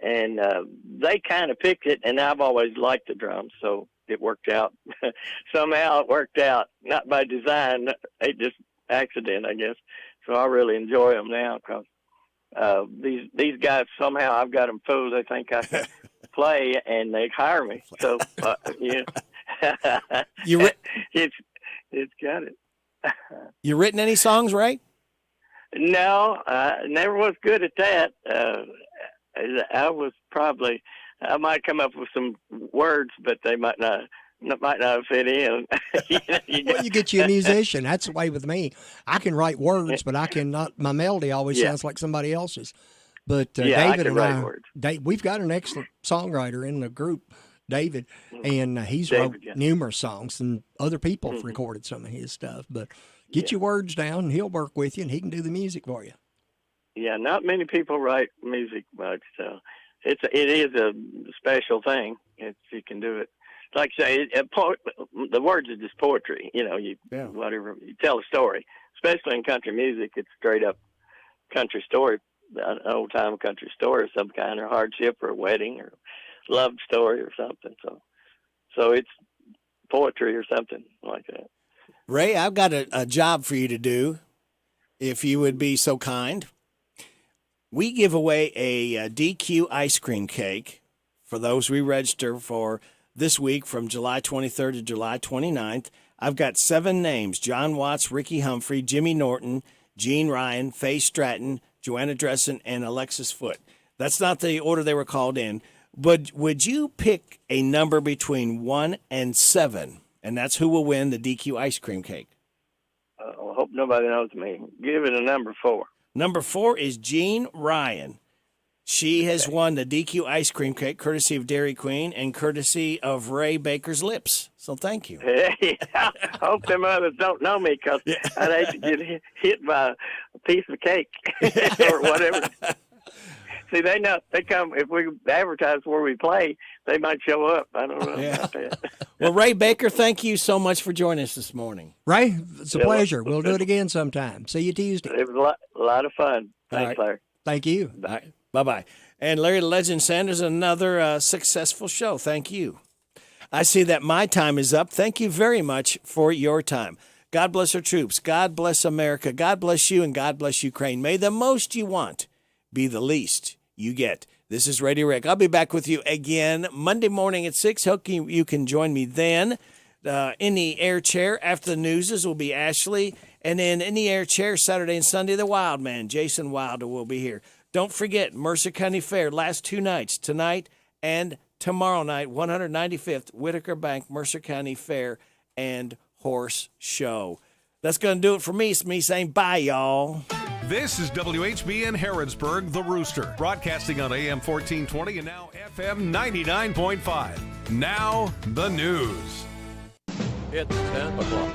and they kind of picked it, and I've always liked the drums, so it worked out. Somehow it worked out, not by design, it just accident, I guess. So I really enjoy them now because these guys, somehow I've got them fooled. They think I can play, and they hire me. So, it's got it. You written any songs, Ray? No, I never was good at that. I might come up with some words, but they might not fit in. You get you a musician. That's the way with me. I can write words, but I cannot. My melody always sounds like somebody else's. But David and I, we've got an excellent songwriter in the group, David, and he's wrote numerous songs, and other people have recorded some of his stuff. But get your words down, and he'll work with you, and he can do the music for you. Yeah, not many people write music much, so it is a special thing if you can do it. Like I say, the words are just poetry. Whatever you tell a story, especially in country music, it's straight up country story, an old time country story of some kind, or hardship, or a wedding, or love story, or something. So it's poetry or something like that. Ray, I've got a job for you to do, if you would be so kind. We give away a DQ ice cream cake for those we register for this week from July 23rd to July 29th. I've got 7 names: John Watts, Ricky Humphrey, Jimmy Norton, Gene Ryan, Faye Stratton, Joanna Dressen, and Alexis Foote. That's not the order they were called in. But would you pick a number between 1 and 7? And that's who will win the DQ ice cream cake. nobody knows me. Give it a number 4. Number 4 is Jean Ryan. She has won the DQ ice cream cake, courtesy of Dairy Queen and courtesy of Ray Baker's Lips. So thank you. Hey, I hope them others don't know me because I'd hate to get hit by a piece of cake or whatever. See, they know they come if we advertise where we play, they might show up. I don't know about that. Well, Ray Baker, thank you so much for joining us this morning. Ray, it's a pleasure. We'll do it again sometime. See you Tuesday. It was a lot of fun. Thanks, Larry. Thank you. All right. Bye-bye. And Larry the Legend Sanders, another successful show. Thank you. I see that my time is up. Thank you very much for your time. God bless our troops. God bless America. God bless you, and God bless Ukraine. May the most you want be the least you get. This is Radio Rick. I'll be back with you again Monday morning at 6. Hope you can join me then. In the air chair after the newses will be Ashley. And then in the air chair Saturday and Sunday, the Wild Man, Jason Wilder, will be here. Don't forget, Mercer County Fair, last 2 nights, tonight and tomorrow night, 195th Whitaker Bank, Mercer County Fair and Horse Show. That's going to do it for me. It's me saying bye, y'all. This is WHBN Harrodsburg, The Rooster, broadcasting on AM 1420 and now FM 99.5. Now, the news. It's 10 o'clock.